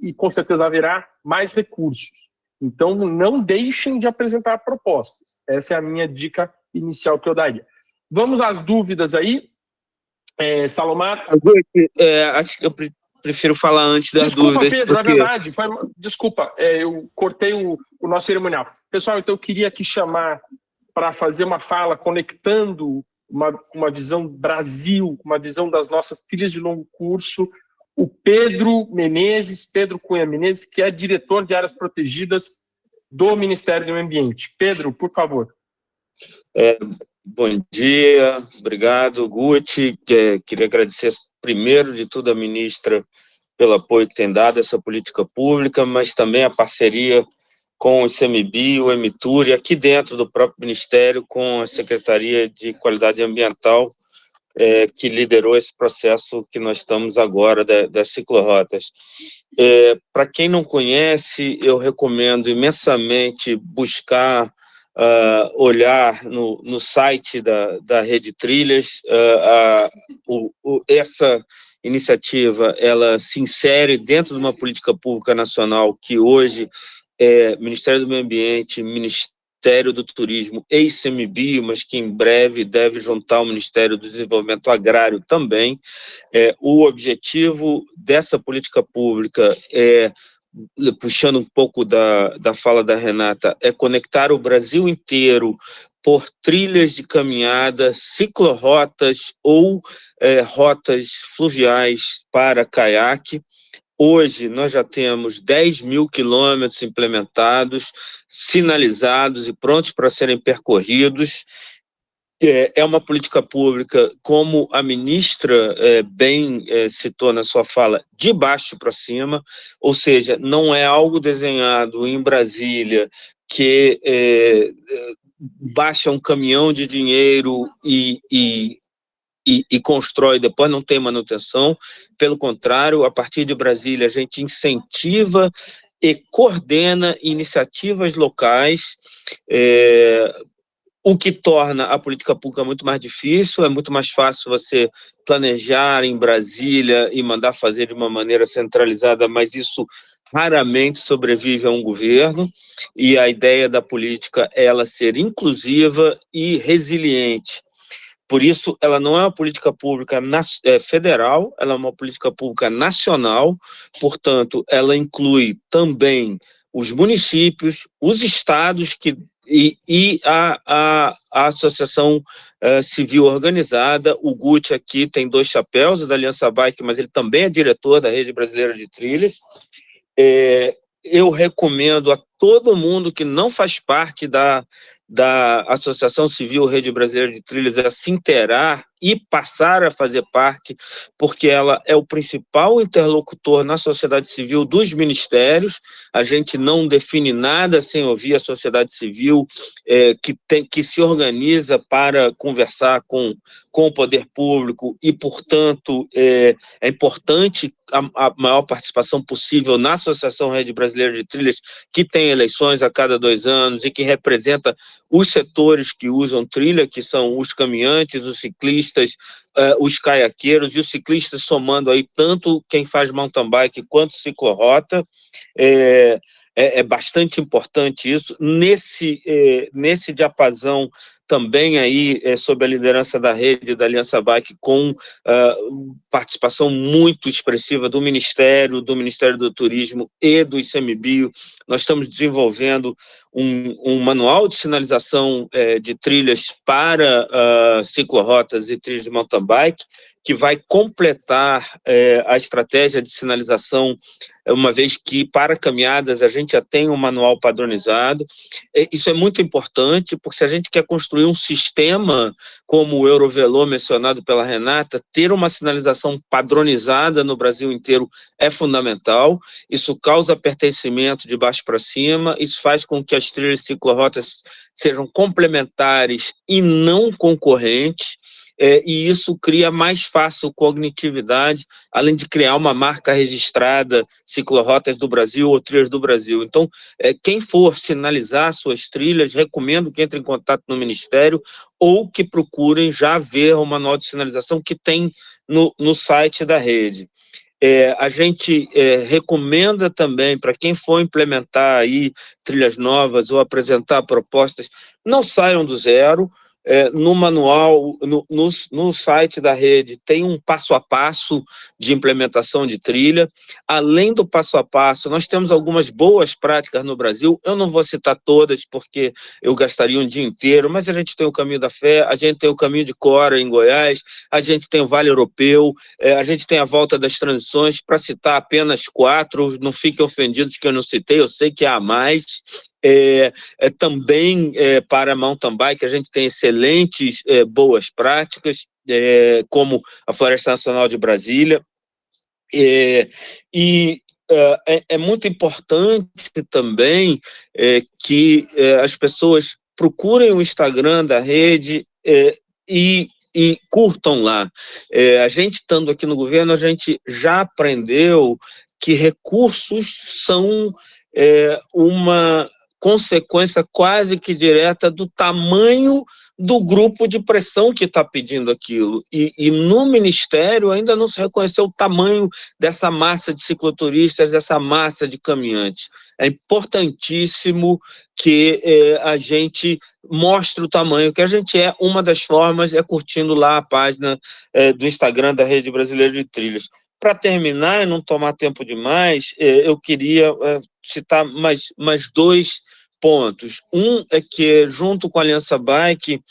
e com certeza haverá mais recursos. Então, não deixem de apresentar propostas. Essa é a minha dica inicial que eu daria. Vamos às dúvidas aí. Salomar? Acho que eu prefiro falar antes das dúvidas. Desculpa, Pedro, na verdade, desculpa, eu cortei o nosso cerimonial. Pessoal, então eu queria aqui chamar para fazer uma fala conectando uma visão Brasil, uma visão das nossas trilhas de longo curso, o Pedro Cunha Menezes, que é diretor de áreas protegidas do Ministério do Meio Ambiente. Pedro, por favor. Bom dia, obrigado, Guti. Queria agradecer, primeiro de tudo, a ministra pelo apoio que tem dado a essa política pública, mas também a parceria com o ICMBio, o Emitur, e aqui dentro do próprio Ministério, com a Secretaria de Qualidade Ambiental, que liderou esse processo que nós estamos agora, das ciclorotas. Para quem não conhece, eu recomendo imensamente buscar, olhar no site da Rede Trilhas. Essa iniciativa, ela se insere dentro de uma política pública nacional que hoje Ministério do Meio Ambiente, Ministério do Turismo e ICMBio, mas que em breve deve juntar o Ministério do Desenvolvimento Agrário também. O objetivo dessa política pública puxando um pouco da fala da Renata, é conectar o Brasil inteiro por trilhas de caminhada, ciclorotas ou rotas fluviais para caiaque. Hoje, nós já temos 10 mil quilômetros implementados, sinalizados e prontos para serem percorridos. É uma política pública, como a ministra bem citou na sua fala, de baixo para cima, ou seja, não é algo desenhado em Brasília que baixa um caminhão de dinheiro e constrói, depois não tem manutenção. Pelo contrário, a partir de Brasília, a gente incentiva e coordena iniciativas locais, o que torna a política pública muito mais difícil. É muito mais fácil você planejar em Brasília e mandar fazer de uma maneira centralizada, mas isso raramente sobrevive a um governo, e a ideia da política é ela ser inclusiva e resiliente. Por isso, ela não é uma política pública federal, ela é uma política pública nacional, portanto, ela inclui também os municípios, os estados e a associação civil organizada. O Guti aqui tem 2 chapéus, da Aliança Bike, mas ele também é diretor da Rede Brasileira de Trilhas. Eu recomendo a todo mundo que não faz parte da Associação Civil Rede Brasileira de Trilhas a se inteirar e passar a fazer parte, porque ela é o principal interlocutor na sociedade civil dos ministérios. A gente não define nada sem ouvir a sociedade civil, que se organiza para conversar com o poder público, e, portanto, é importante a maior participação possível na Associação Rede Brasileira de Trilhas, que tem eleições a cada 2 anos e que representa os setores que usam trilha, que são os caminhantes, os ciclistas, os caiaqueiros e os ciclistas, somando aí tanto quem faz mountain bike quanto ciclorota. É bastante importante isso. Nesse diapasão também aí, sob a liderança da Rede, da Aliança Bike, com participação muito expressiva do Ministério do Turismo e do ICMBio, nós estamos desenvolvendo um manual de sinalização de trilhas para ciclorotas e trilhas de mountain bike, que vai completar a estratégia de sinalização, uma vez que para caminhadas a gente já tem um manual padronizado. Isso é muito importante, porque se a gente quer construir um sistema como o Eurovelo mencionado pela Renata, ter uma sinalização padronizada no Brasil inteiro é fundamental. Isso causa pertencimento de baixo para cima, isso faz com que as trilhas ciclorotas sejam complementares e não concorrentes, e isso cria mais fácil cognitividade, além de criar uma marca registrada, Ciclorotas do Brasil ou Trilhas do Brasil. Então, quem for sinalizar suas trilhas, recomendo que entre em contato no Ministério ou que procurem já ver o manual de sinalização que tem no site da rede. A gente recomenda também, para quem for implementar aí trilhas novas ou apresentar propostas, não saiam do zero. No manual, no site da rede, tem um passo a passo de implementação de trilha. Além do passo a passo, nós temos algumas boas práticas no Brasil. Eu não vou citar todas, porque eu gastaria um dia inteiro, mas a gente tem o Caminho da Fé, a gente tem o Caminho de Cora, em Goiás, a gente tem o Vale Europeu, a gente tem a Volta das Transições, para citar apenas 4, não fiquem ofendidos que eu não citei, eu sei que há mais. Também para mountain bike a gente tem excelentes boas práticas, como a Floresta Nacional de Brasília, e é muito importante também que as pessoas procurem o Instagram da rede e curtam lá. A gente, estando aqui no governo, a gente já aprendeu que recursos são uma consequência quase que direta do tamanho do grupo de pressão que está pedindo aquilo. E no Ministério ainda não se reconheceu o tamanho dessa massa de cicloturistas, dessa massa de caminhantes. É importantíssimo que a gente mostre o tamanho que a gente é. Uma das formas é curtindo lá a página do Instagram da Rede Brasileira de Trilhas. Para terminar e não tomar tempo demais, eu queria citar mais 2 pontos. Um é que, junto com a Aliança Bike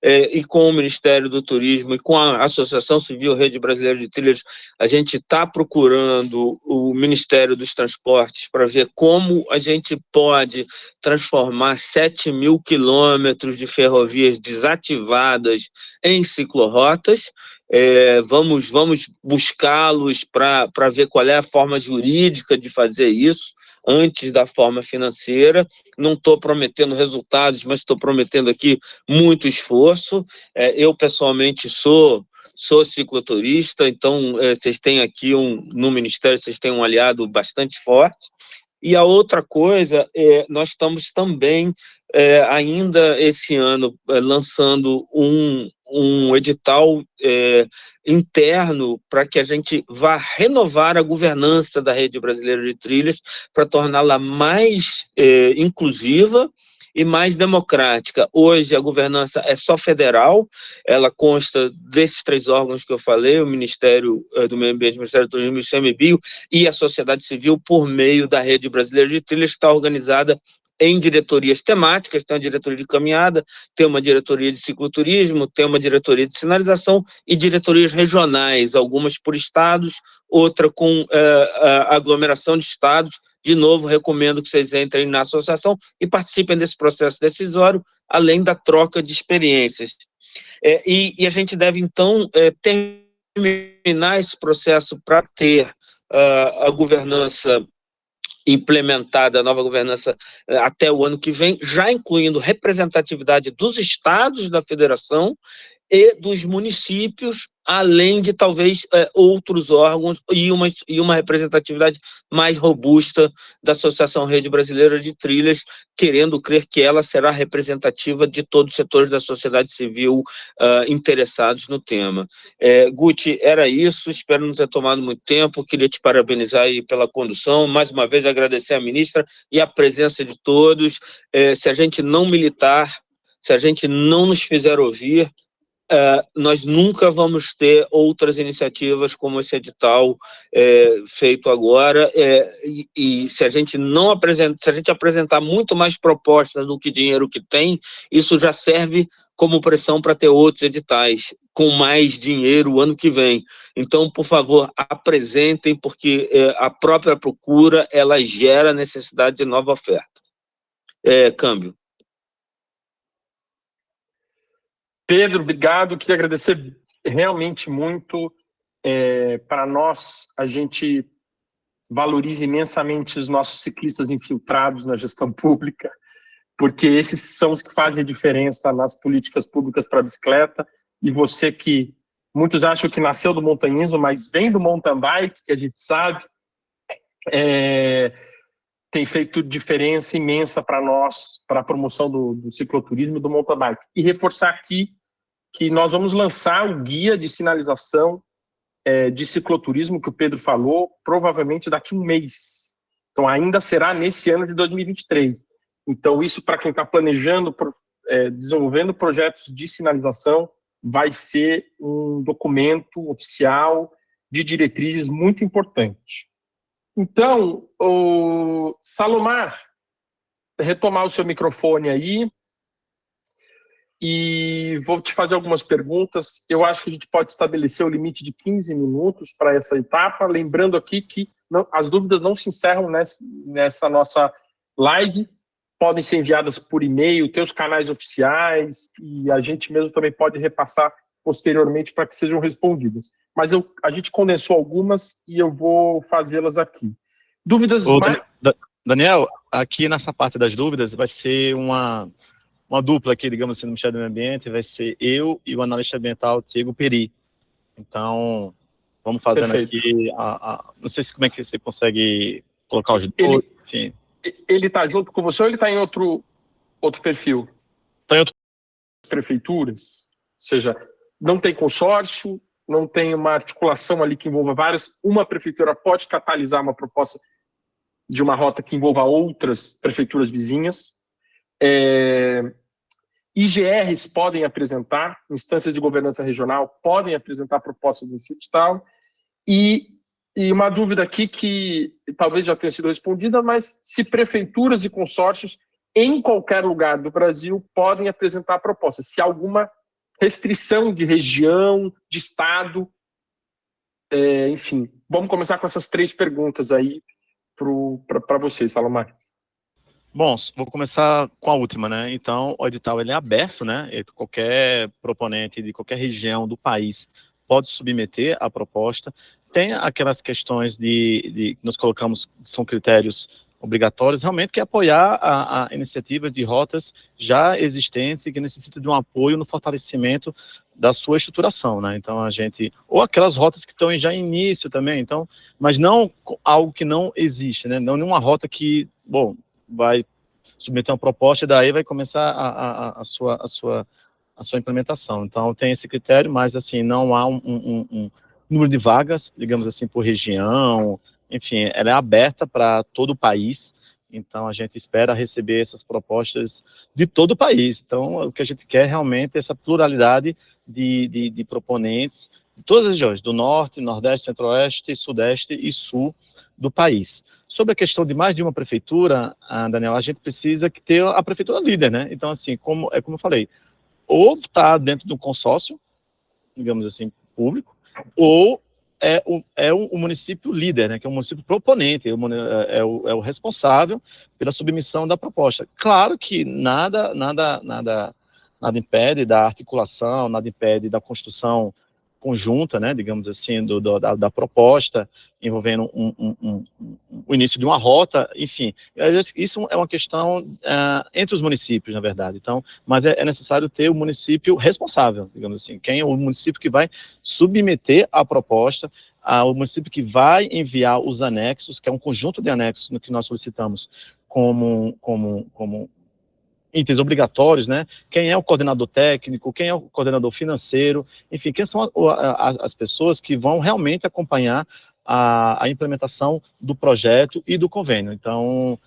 e com o Ministério do Turismo e com a Associação Civil Rede Brasileira de Trilhas, a gente está procurando o Ministério dos Transportes para ver como a gente pode transformar 7.000 quilômetros de ferrovias desativadas em ciclorotas. Vamos buscá-los para ver qual é a forma jurídica de fazer isso, antes da forma financeira. Não estou prometendo resultados, mas estou prometendo aqui muito esforço. Eu, pessoalmente, sou cicloturista, então vocês têm aqui, no Ministério, vocês têm um aliado bastante forte. E a outra coisa, nós estamos também, ainda esse ano, lançando um edital interno para que a gente vá renovar a governança da Rede Brasileira de Trilhas para torná-la mais inclusiva e mais democrática. Hoje a governança é só federal, ela consta desses 3 órgãos que eu falei, o Ministério do Meio Ambiente, o Ministério do Turismo, o ICMBio e a sociedade civil por meio da Rede Brasileira de Trilhas, que está organizada em diretorias temáticas. Tem uma diretoria de caminhada, tem uma diretoria de cicloturismo, tem uma diretoria de sinalização e diretorias regionais, algumas por estados, outra com aglomeração de estados. De novo, recomendo que vocês entrem na associação e participem desse processo decisório, além da troca de experiências. E a gente deve, então, terminar esse processo para ter a governança implementada, a nova governança até o ano que vem, já incluindo representatividade dos estados da federação e dos municípios, além de talvez outros órgãos e uma representatividade mais robusta da Associação Rede Brasileira de Trilhas, querendo crer que ela será representativa de todos os setores da sociedade civil interessados no tema. Guti, era isso, espero não ter tomado muito tempo, queria te parabenizar aí pela condução, mais uma vez agradecer à ministra e a presença de todos. Se a gente não militar, se a gente não nos fizer ouvir, nós nunca vamos ter outras iniciativas como esse edital feito agora, e se a gente apresentar muito mais propostas do que dinheiro que tem, isso já serve como pressão para ter outros editais com mais dinheiro o ano que vem. Então, por favor, apresentem, porque a própria procura ela gera necessidade de nova oferta. Câmbio. Pedro, obrigado. Queria agradecer realmente muito. Para nós, a gente valoriza imensamente os nossos ciclistas infiltrados na gestão pública, porque esses são os que fazem a diferença nas políticas públicas para a bicicleta. E você que muitos acham que nasceu do montanhismo, mas vem do mountain bike, que a gente sabe, tem feito diferença imensa para nós, para a promoção do cicloturismo e do mountain bike. E reforçar aqui que nós vamos lançar o guia de sinalização de cicloturismo que o Pedro falou, provavelmente daqui a um mês. Então, ainda será nesse ano de 2023. Então, isso para quem está planejando, desenvolvendo projetos de sinalização, vai ser um documento oficial de diretrizes muito importante. Então, Salomar, retomar o seu microfone aí. E vou te fazer algumas perguntas. Eu acho que a gente pode estabelecer o limite de 15 minutos para essa etapa, lembrando aqui que as dúvidas não se encerram nessa nossa live, podem ser enviadas por e-mail, ter os canais oficiais, e a gente mesmo também pode repassar posteriormente para que sejam respondidas. Mas a gente condensou algumas e eu vou fazê-las aqui. Dúvidas... Daniel, aqui nessa parte das dúvidas vai ser uma dupla aqui, digamos assim, no Ministério do Meio Ambiente, vai ser eu e o analista ambiental Diego Peri. Então, vamos fazendo Perfeito. Aqui, não sei como é que você consegue colocar os dois, enfim. ele está junto com você ou ele está em outro perfil? Está em outro. Prefeituras, ou seja, não tem consórcio, não tem uma articulação ali que envolva várias, uma prefeitura pode catalisar uma proposta de uma rota que envolva outras prefeituras vizinhas. IGRs podem apresentar, instâncias de governança regional podem apresentar propostas nesse edital, e uma dúvida aqui que talvez já tenha sido respondida, mas se prefeituras e consórcios em qualquer lugar do Brasil podem apresentar propostas, se há alguma restrição de região, de estado, enfim. Vamos começar com essas 3 perguntas aí para vocês, Salomar. Bom, vou começar com a última, né? Então, o edital ele é aberto, né? Qualquer proponente de qualquer região do país pode submeter a proposta. Tem aquelas questões que nós colocamos, que são critérios obrigatórios, realmente, que é apoiar a iniciativa de rotas já existentes e que necessitam de um apoio no fortalecimento da sua estruturação, né? Então, ou aquelas rotas que estão já em início também, então, mas não algo que não existe, né? Não nenhuma rota que, bom, vai submeter uma proposta e daí vai começar a sua implementação. Então, tem esse critério, mas, assim, não há um número de vagas, digamos assim, por região. Enfim, ela é aberta para todo o país, então a gente espera receber essas propostas de todo o país. Então, o que a gente quer realmente é essa pluralidade de proponentes de todas as regiões, do norte, nordeste, centro-oeste, sudeste e sul do país. Sobre a questão de mais de uma prefeitura, Daniel, a gente precisa ter a prefeitura líder, né? Então, assim, como eu falei, ou está dentro de um consórcio, digamos assim, público, ou é o município líder, né, que é o município proponente, é o responsável pela submissão da proposta. Claro que nada impede da articulação, nada impede da construção conjunta, né, digamos assim, da proposta, envolvendo o início de uma rota, enfim. Isso é uma questão entre os municípios, na verdade. Então, mas é necessário ter o município responsável, digamos assim, quem é o município que vai submeter a proposta, o município que vai enviar os anexos, que é um conjunto de anexos no que nós solicitamos como itens obrigatórios, né? Quem é o coordenador técnico, quem é o coordenador financeiro, enfim, quem são as pessoas que vão realmente acompanhar a implementação do projeto e do convênio. Então,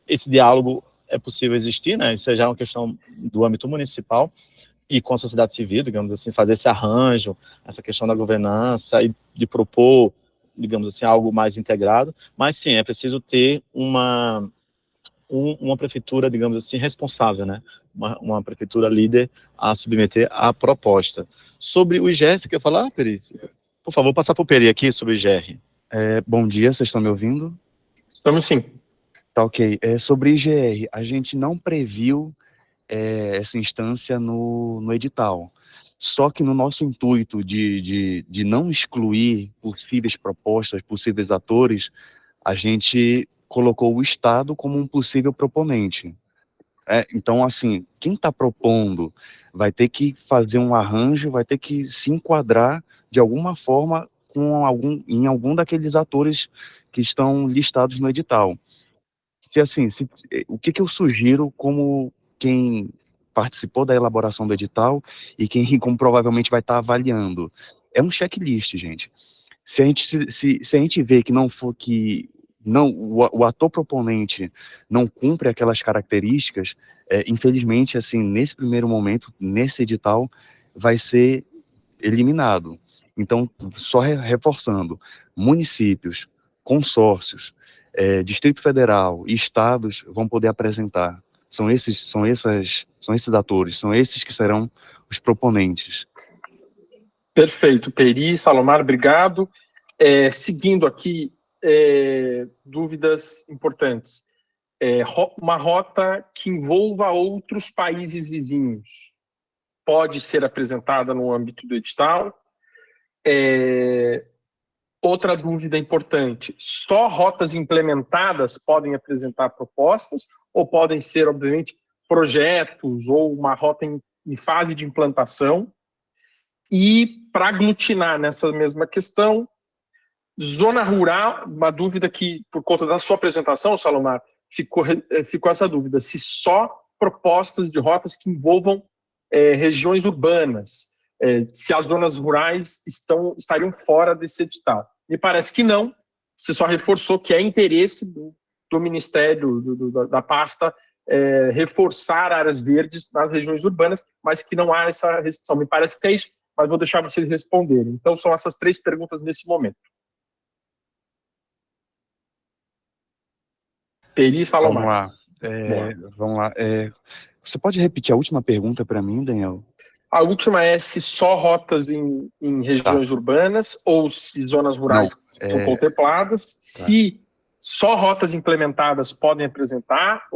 esse diálogo é possível existir, né? Isso já é uma questão do âmbito municipal e com a sociedade civil, digamos assim, fazer esse arranjo, essa questão da governança e de propor, digamos assim, algo mais integrado, mas sim, é preciso ter uma prefeitura, digamos assim, responsável, né? Uma prefeitura líder a submeter a proposta. Sobre o IGR, você quer falar, Peri? Por favor, passar para o Peri aqui sobre o IGR. Bom dia, vocês estão me ouvindo? Estamos sim. Tá ok. Sobre IGR, a gente não previu essa instância no edital. Só que no nosso intuito de não excluir possíveis propostas, possíveis atores, a gente colocou o Estado como um possível proponente. Então, assim, quem está propondo vai ter que fazer um arranjo, vai ter que se enquadrar de alguma forma em algum daqueles atores que estão listados no edital. O que eu sugiro como quem participou da elaboração do edital e como provavelmente vai estar avaliando? É um checklist, gente. Se a gente vê que o ator proponente não cumpre aquelas características, infelizmente, assim, nesse primeiro momento, nesse edital, vai ser eliminado. Então, só reforçando, municípios, consórcios, Distrito Federal e estados vão poder apresentar. São esses atores, são esses que serão os proponentes. Perfeito, Peri, Salomar, obrigado. Seguindo aqui, dúvidas importantes. Uma rota que envolva outros países vizinhos pode ser apresentada no âmbito do edital. Outra dúvida importante, só rotas implementadas podem apresentar propostas ou podem ser, obviamente, projetos ou uma rota em fase de implantação? E, para aglutinar nessa mesma questão, Zona rural, uma dúvida que, por conta da sua apresentação, Salomar, ficou essa dúvida, se só propostas de rotas que envolvam regiões urbanas, se as zonas rurais estariam fora desse edital. Me parece que não, você só reforçou que é interesse do Ministério, da pasta, reforçar áreas verdes nas regiões urbanas, mas que não há essa restrição. Me parece que é isso, mas vou deixar vocês responderem. Então, são essas 3 perguntas nesse momento. Peri Salomar. Vamos lá. Você pode repetir a última pergunta para mim, Daniel? A última é se só rotas em regiões urbanas ou se zonas rurais estão contempladas, se só rotas implementadas podem apresentar,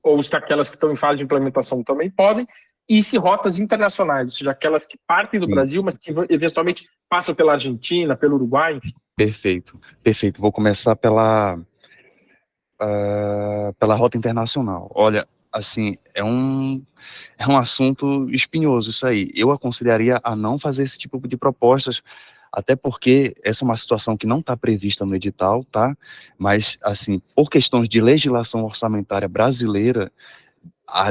ou se aquelas que estão em fase de implementação também podem, e se rotas internacionais, ou seja, aquelas que partem do Brasil, mas que eventualmente passam pela Argentina, pelo Uruguai, enfim. Perfeito. Vou começar pela rota internacional. Olha, assim, é um assunto espinhoso isso aí. Eu aconselharia a não fazer esse tipo de propostas, até porque essa é uma situação que não está prevista no edital, tá? Mas, assim, por questões de legislação orçamentária brasileira,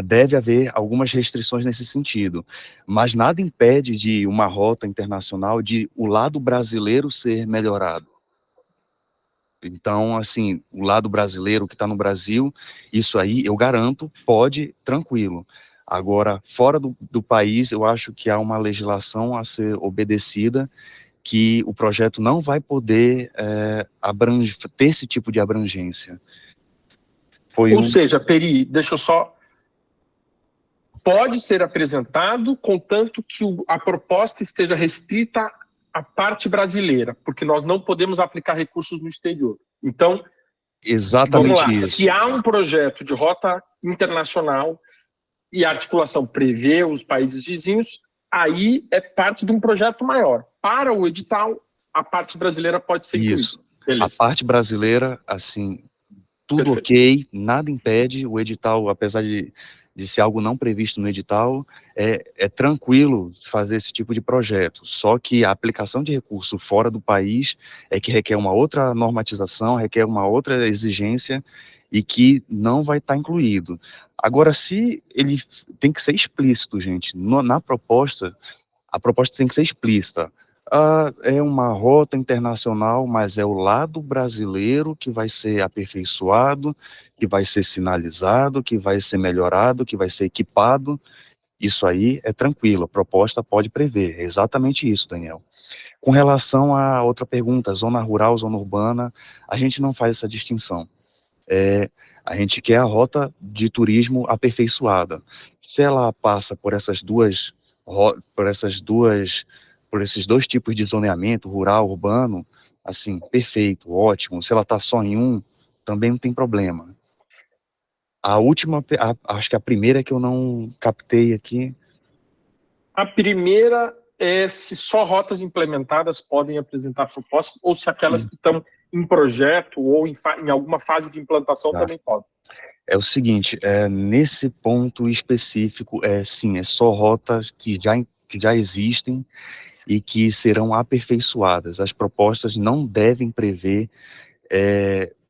deve haver algumas restrições nesse sentido. Mas nada impede de uma rota internacional, de o lado brasileiro ser melhorado. Então, assim, o lado brasileiro que está no Brasil, isso aí, eu garanto, pode, tranquilo. Agora, fora do país, eu acho que há uma legislação a ser obedecida, que o projeto não vai poder ter esse tipo de abrangência. Ou seja, Peri, deixa eu só... Pode ser apresentado, contanto que a proposta esteja restrita à parte brasileira, porque nós não podemos aplicar recursos no exterior. Então, exatamente vamos lá. Isso. Se há um projeto de rota internacional e a articulação prevê os países vizinhos, aí é parte de um projeto maior. Para o edital, a parte brasileira pode ser incluída. Isso. A parte brasileira, assim, tudo Perfeito. ok, nada impede, o edital, apesar de ser algo não previsto no edital, é tranquilo fazer esse tipo de projeto, só que a aplicação de recurso fora do país é que requer uma outra normatização, requer uma outra exigência e que não vai estar incluído. Agora, se ele tem que ser explícito, gente, na proposta, a proposta tem que ser explícita. É uma rota internacional, mas é o lado brasileiro que vai ser aperfeiçoado, que vai ser sinalizado, que vai ser melhorado, que vai ser equipado. Isso aí é tranquilo, a proposta pode prever. É exatamente isso, Daniel. Com relação à outra pergunta, zona rural, zona urbana, a gente não faz essa distinção. A gente quer a rota de turismo aperfeiçoada. Se ela passa por esses dois tipos de zoneamento, rural, urbano, assim, perfeito, ótimo. Se ela está só em um, também não tem problema. A última, acho que a primeira que eu não captei aqui. A primeira é se só rotas implementadas podem apresentar propostas, ou se aquelas que estão em projeto ou em alguma fase de implantação também podem. É o seguinte, nesse ponto específico, sim, é só rotas que já existem e que serão aperfeiçoadas. As propostas não devem prever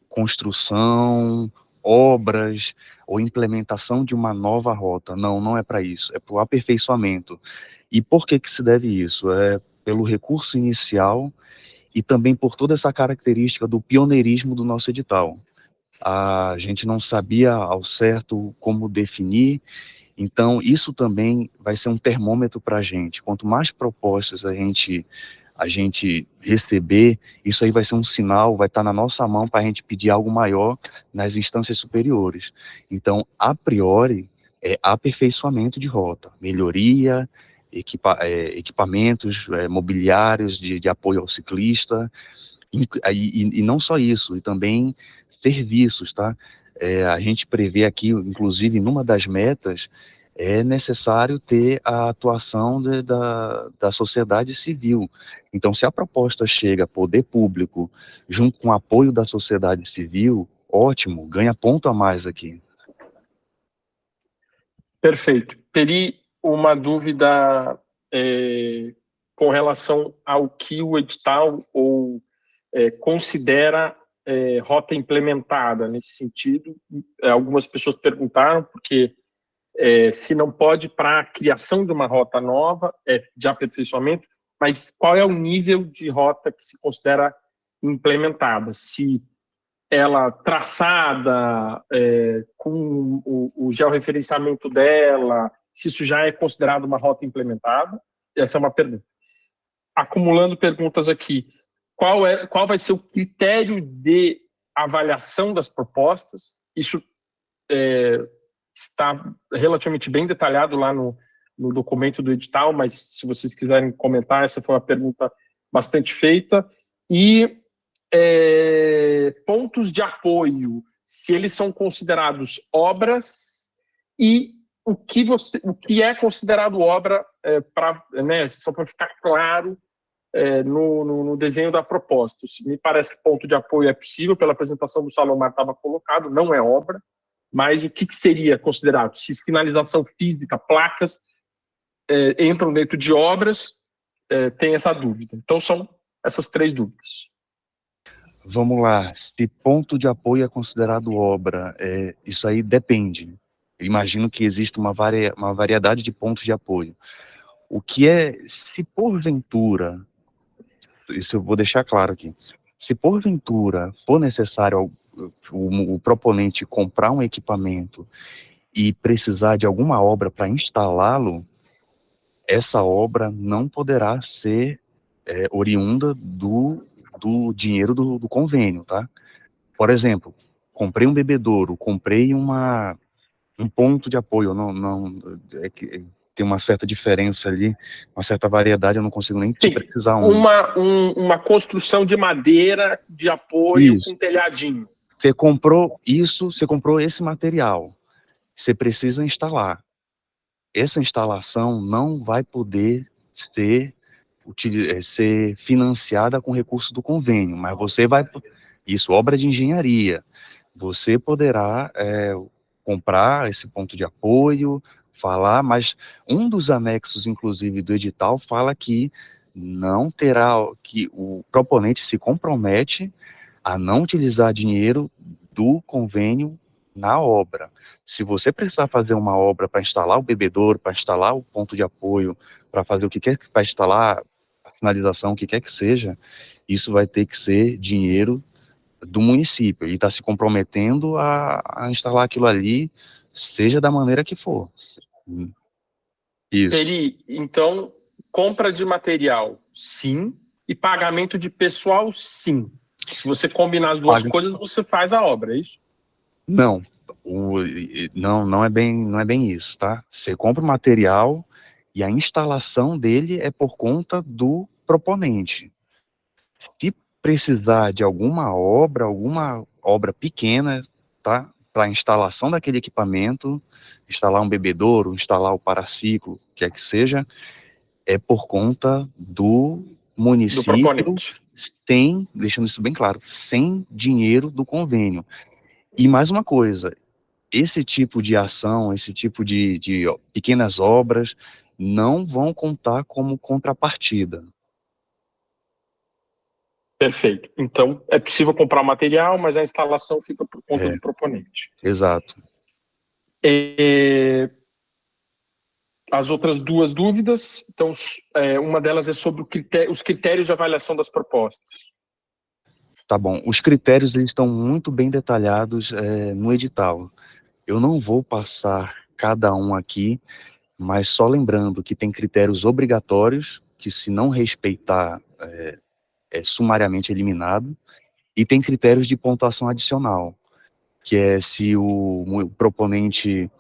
construção, obras ou implementação de uma nova rota. Não, não é para isso, é para o aperfeiçoamento. E por que se deve isso? É pelo recurso inicial e também por toda essa característica do pioneirismo do nosso edital. A gente não sabia ao certo como definir, então isso também vai ser um termômetro para a gente. Quanto mais propostas a gente receber, isso aí vai ser um sinal, vai estar na nossa mão para a gente pedir algo maior nas instâncias superiores. Então, a priori, é aperfeiçoamento de rota, melhoria, equipamentos mobiliários de apoio ao ciclista, e não só isso, e também serviços, tá? A gente prevê aqui, inclusive, numa das metas, é necessário ter a atuação da sociedade civil. Então, se a proposta chega a poder público, junto com o apoio da sociedade civil, ótimo, ganha ponto a mais aqui. Perfeito. Peri, uma dúvida com relação ao que o edital ou considera rota implementada nesse sentido. Algumas pessoas perguntaram, porque se não pode para a criação de uma rota nova, de aperfeiçoamento, mas qual é o nível de rota que se considera implementada? Se ela traçada, com o georreferenciamento dela, se isso já é considerado uma rota implementada? Essa é uma pergunta. Acumulando perguntas aqui, qual vai ser o critério de avaliação das propostas? Isso está relativamente bem detalhado lá no documento do edital, mas se vocês quiserem comentar, essa foi uma pergunta bastante feita. E pontos de apoio, se eles são considerados obras, e o que é considerado obra, só para ficar claro no desenho da proposta. Me parece que ponto de apoio é possível, pela apresentação do Salomar estava colocado, não é obra, mas o que seria considerado? Se sinalização física, placas, entram dentro de obras, tem essa dúvida. Então, são essas 3 dúvidas. Vamos lá, se ponto de apoio é considerado obra, isso aí depende. Eu imagino que existe uma variedade de pontos de apoio. O que se porventura, isso eu vou deixar claro aqui, se porventura for necessário o proponente comprar um equipamento e precisar de alguma obra para instalá-lo, essa obra não poderá ser oriunda do dinheiro do convênio, tá? Por exemplo, comprei um bebedouro, comprei um ponto de apoio, tem uma certa diferença ali, uma certa variedade, eu não consigo nem precisar uma construção de madeira de apoio com telhadinho. Você comprou isso, você comprou esse material, você precisa instalar. Essa instalação não vai poder ser financiada com recursos do convênio, mas você vai, isso, obra de engenharia, você poderá comprar esse ponto de apoio, mas um dos anexos, inclusive, do edital fala que não terá, que o proponente se compromete a não utilizar dinheiro do convênio na obra. Se você precisar fazer uma obra para instalar o bebedouro, para instalar o ponto de apoio, para fazer o que quer, para instalar a sinalização, o que quer que seja, isso vai ter que ser dinheiro do município, e está se comprometendo a instalar aquilo ali, seja da maneira que for. Isso. Então, compra de material, sim, e pagamento de pessoal, sim. Se você combinar as duas coisas, você faz a obra, é isso? Não, não é bem isso, tá? Você compra o material e a instalação dele é por conta do proponente. Se precisar de alguma obra pequena, tá? Para a instalação daquele equipamento, instalar um bebedouro, instalar o paraciclo, quer que seja, é por conta do município, deixando isso bem claro, sem dinheiro do convênio. E mais uma coisa, esse tipo de ação, esse tipo de pequenas obras não vão contar como contrapartida. Perfeito. Então, é possível comprar material, mas a instalação fica por conta do proponente. Exato. As outras 2 dúvidas, então, uma delas é sobre os critérios de avaliação das propostas. Tá bom. Os critérios, eles estão muito bem detalhados no edital. Eu não vou passar cada um aqui, mas só lembrando que tem critérios obrigatórios, que se não respeitar, é sumariamente eliminado, e tem critérios de pontuação adicional, que é se o proponente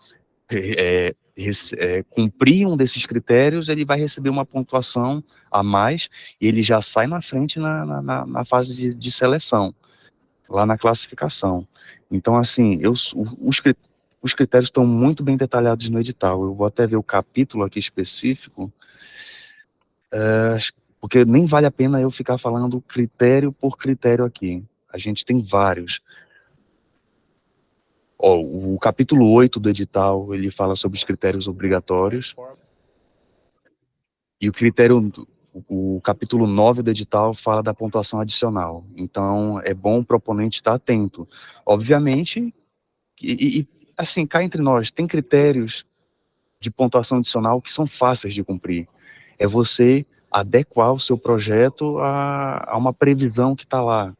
cumprir um desses critérios, ele vai receber uma pontuação a mais, e ele já sai na frente na fase de seleção, lá na classificação. Então, assim, os critérios estão muito bem detalhados no edital. Eu vou até ver o capítulo aqui específico, porque nem vale a pena eu ficar falando critério por critério aqui. A gente tem vários. O capítulo 8 do edital, ele fala sobre os critérios obrigatórios. E o O capítulo 9 do edital fala da pontuação adicional. Então, é bom o proponente estar atento. Obviamente, assim, cá entre nós, tem critérios de pontuação adicional que são fáceis de cumprir. É você adequar o seu projeto a uma previsão que está lá.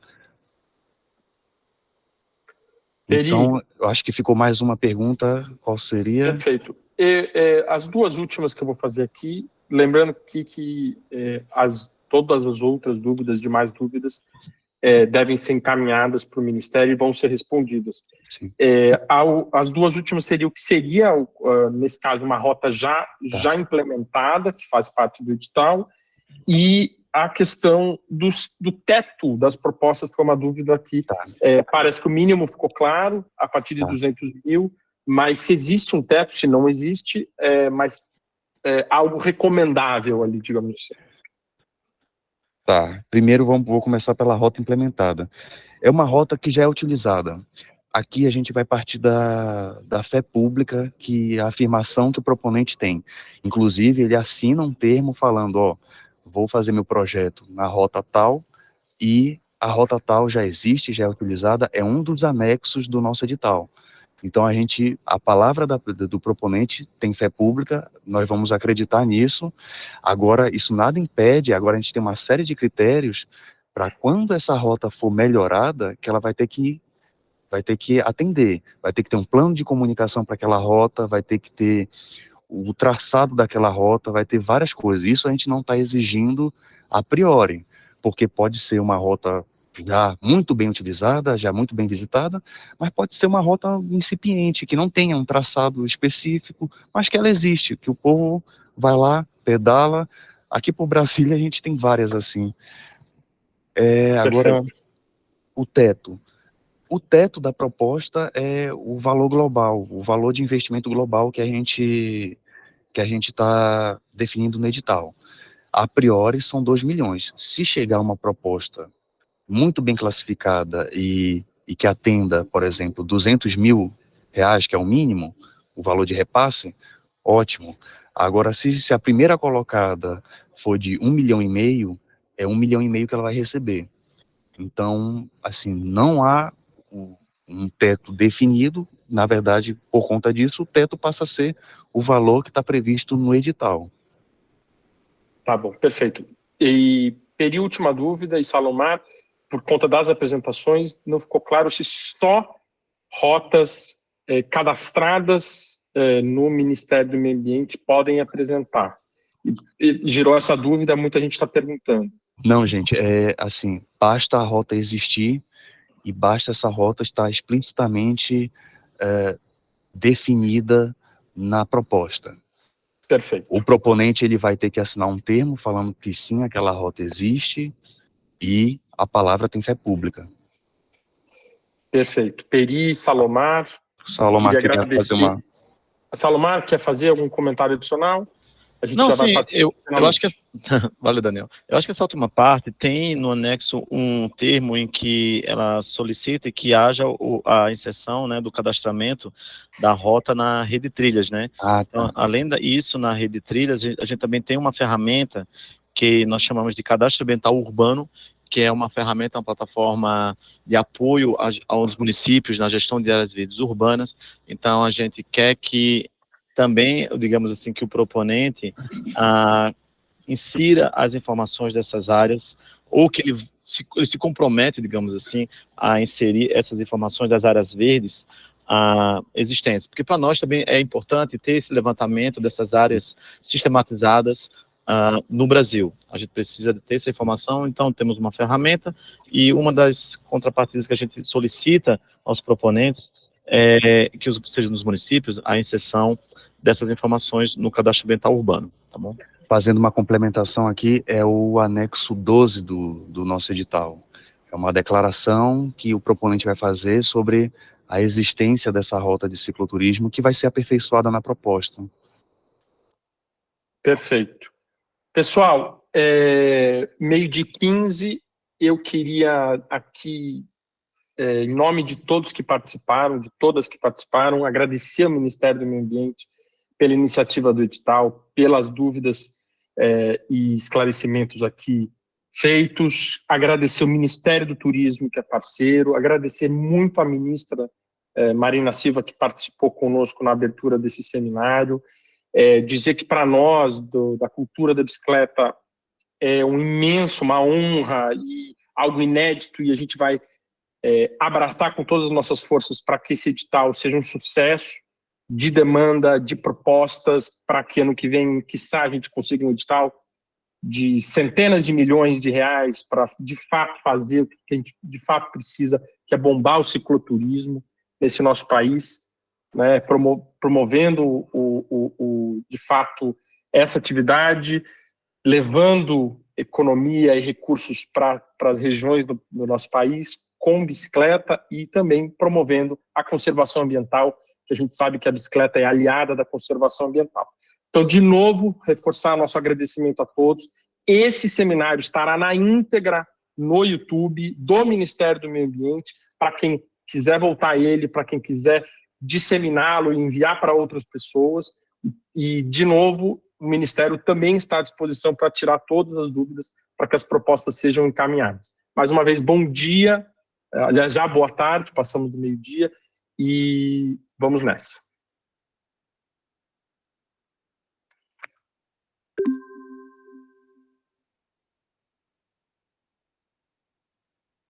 Então, eu acho que ficou mais uma pergunta, qual seria? Perfeito. As duas últimas que eu vou fazer aqui, lembrando que todas as outras dúvidas, demais dúvidas, devem ser encaminhadas para o Ministério e vão ser respondidas. As duas últimas seriam o que seria, nesse caso, uma rota já implementada, que faz parte do edital, e a questão do teto das propostas foi uma dúvida aqui. Parece que o mínimo ficou claro, a partir de 200 mil, mas se existe um teto, se não existe, mas algo recomendável ali, digamos assim. Tá, primeiro vou começar pela rota implementada. É uma rota que já é utilizada. Aqui a gente vai partir da fé pública, que a afirmação que o proponente tem. Inclusive, ele assina um termo falando, ó, vou fazer meu projeto na rota tal, e a rota tal já existe, já é utilizada, é um dos anexos do nosso edital. Então, a palavra do proponente tem fé pública, nós vamos acreditar nisso. Agora, isso nada impede, agora a gente tem uma série de critérios para quando essa rota for melhorada, que ela vai ter que atender, vai ter que ter um plano de comunicação para aquela rota, vai ter que ter o traçado daquela rota, vai ter várias coisas. Isso a gente não está exigindo a priori, porque pode ser uma rota já muito bem utilizada, já muito bem visitada, mas pode ser uma rota incipiente, que não tenha um traçado específico, mas que ela existe, que o povo vai lá, pedala. Aqui por Brasília a gente tem várias assim. Agora, o teto. O teto da proposta é o valor global, o valor de investimento global que a gente está definindo no edital. A priori são 2 milhões. Se chegar uma proposta muito bem classificada e que atenda, por exemplo, 200 mil reais, que é o mínimo, o valor de repasse, ótimo. Agora, se a primeira colocada for de 1,5 milhão, é 1,5 milhão que ela vai receber. Então, assim, não há um teto definido, na verdade, por conta disso, o teto passa a ser o valor que está previsto no edital. Tá bom, perfeito. E penúltima dúvida, e Salomar, por conta das apresentações, não ficou claro se só rotas cadastradas no Ministério do Meio Ambiente podem apresentar. E gerou essa dúvida, muita gente está perguntando. Não, gente, assim, basta a rota existir e basta essa rota estar explicitamente definida na proposta. Perfeito. O proponente ele vai ter que assinar um termo falando que sim, aquela rota existe e a palavra tem fé pública. Perfeito. Peri, Salomar. Salomar queria agradecer. Salomar, quer fazer algum comentário adicional? A gente Não, já sim, vai eu acho que... Valeu, Daniel. Eu acho que essa última parte tem no anexo um termo em que ela solicita que haja a inserção, né, do cadastramento da rota na rede trilhas, né? Então, além disso, na rede trilhas, a gente também tem uma ferramenta que nós chamamos de cadastro ambiental urbano, que é uma ferramenta, uma plataforma de apoio aos municípios na gestão de áreas verdes urbanas. Então, a gente quer que também, digamos assim, que o proponente insira as informações dessas áreas, ou que ele se compromete, digamos assim, a inserir essas informações das áreas verdes existentes. Porque para nós também é importante ter esse levantamento dessas áreas sistematizadas no Brasil. A gente precisa ter essa informação, então temos uma ferramenta, e uma das contrapartidas que a gente solicita aos proponentes é que seja nos municípios a inserção dessas informações no cadastro ambiental urbano, tá bom? Fazendo uma complementação aqui, é o anexo 12 do nosso edital. É uma declaração que o proponente vai fazer sobre a existência dessa rota de cicloturismo que vai ser aperfeiçoada na proposta. Perfeito. Pessoal, 12h15, eu queria aqui, em nome de todos que participaram, de todas que participaram, agradecer ao Ministério do Meio Ambiente pela iniciativa do edital, pelas dúvidas e esclarecimentos aqui feitos, agradecer o Ministério do Turismo, que é parceiro, agradecer muito a ministra Marina Silva, que participou conosco na abertura desse seminário, dizer que para nós, da cultura da bicicleta, é uma honra e algo inédito, e a gente vai abraçar com todas as nossas forças para que esse edital seja um sucesso de demanda, de propostas, para que ano que vem, quiçá, a gente consiga um edital de centenas de milhões de reais para, de fato, fazer o que a gente, de fato, precisa, que é bombar o cicloturismo nesse nosso país, né, promovendo, de fato, essa atividade, levando economia e recursos para as regiões do nosso país, com bicicleta, e também promovendo a conservação ambiental, que a gente sabe que a bicicleta é aliada da conservação ambiental. Então, de novo, reforçar nosso agradecimento a todos. Esse seminário estará na íntegra no YouTube do Ministério do Meio Ambiente, para quem quiser voltar a ele, para quem quiser disseminá-lo e enviar para outras pessoas. E, de novo, o Ministério também está à disposição para tirar todas as dúvidas, para que as propostas sejam encaminhadas. Mais uma vez, bom dia, aliás, já boa tarde, passamos do meio-dia, e vamos nessa.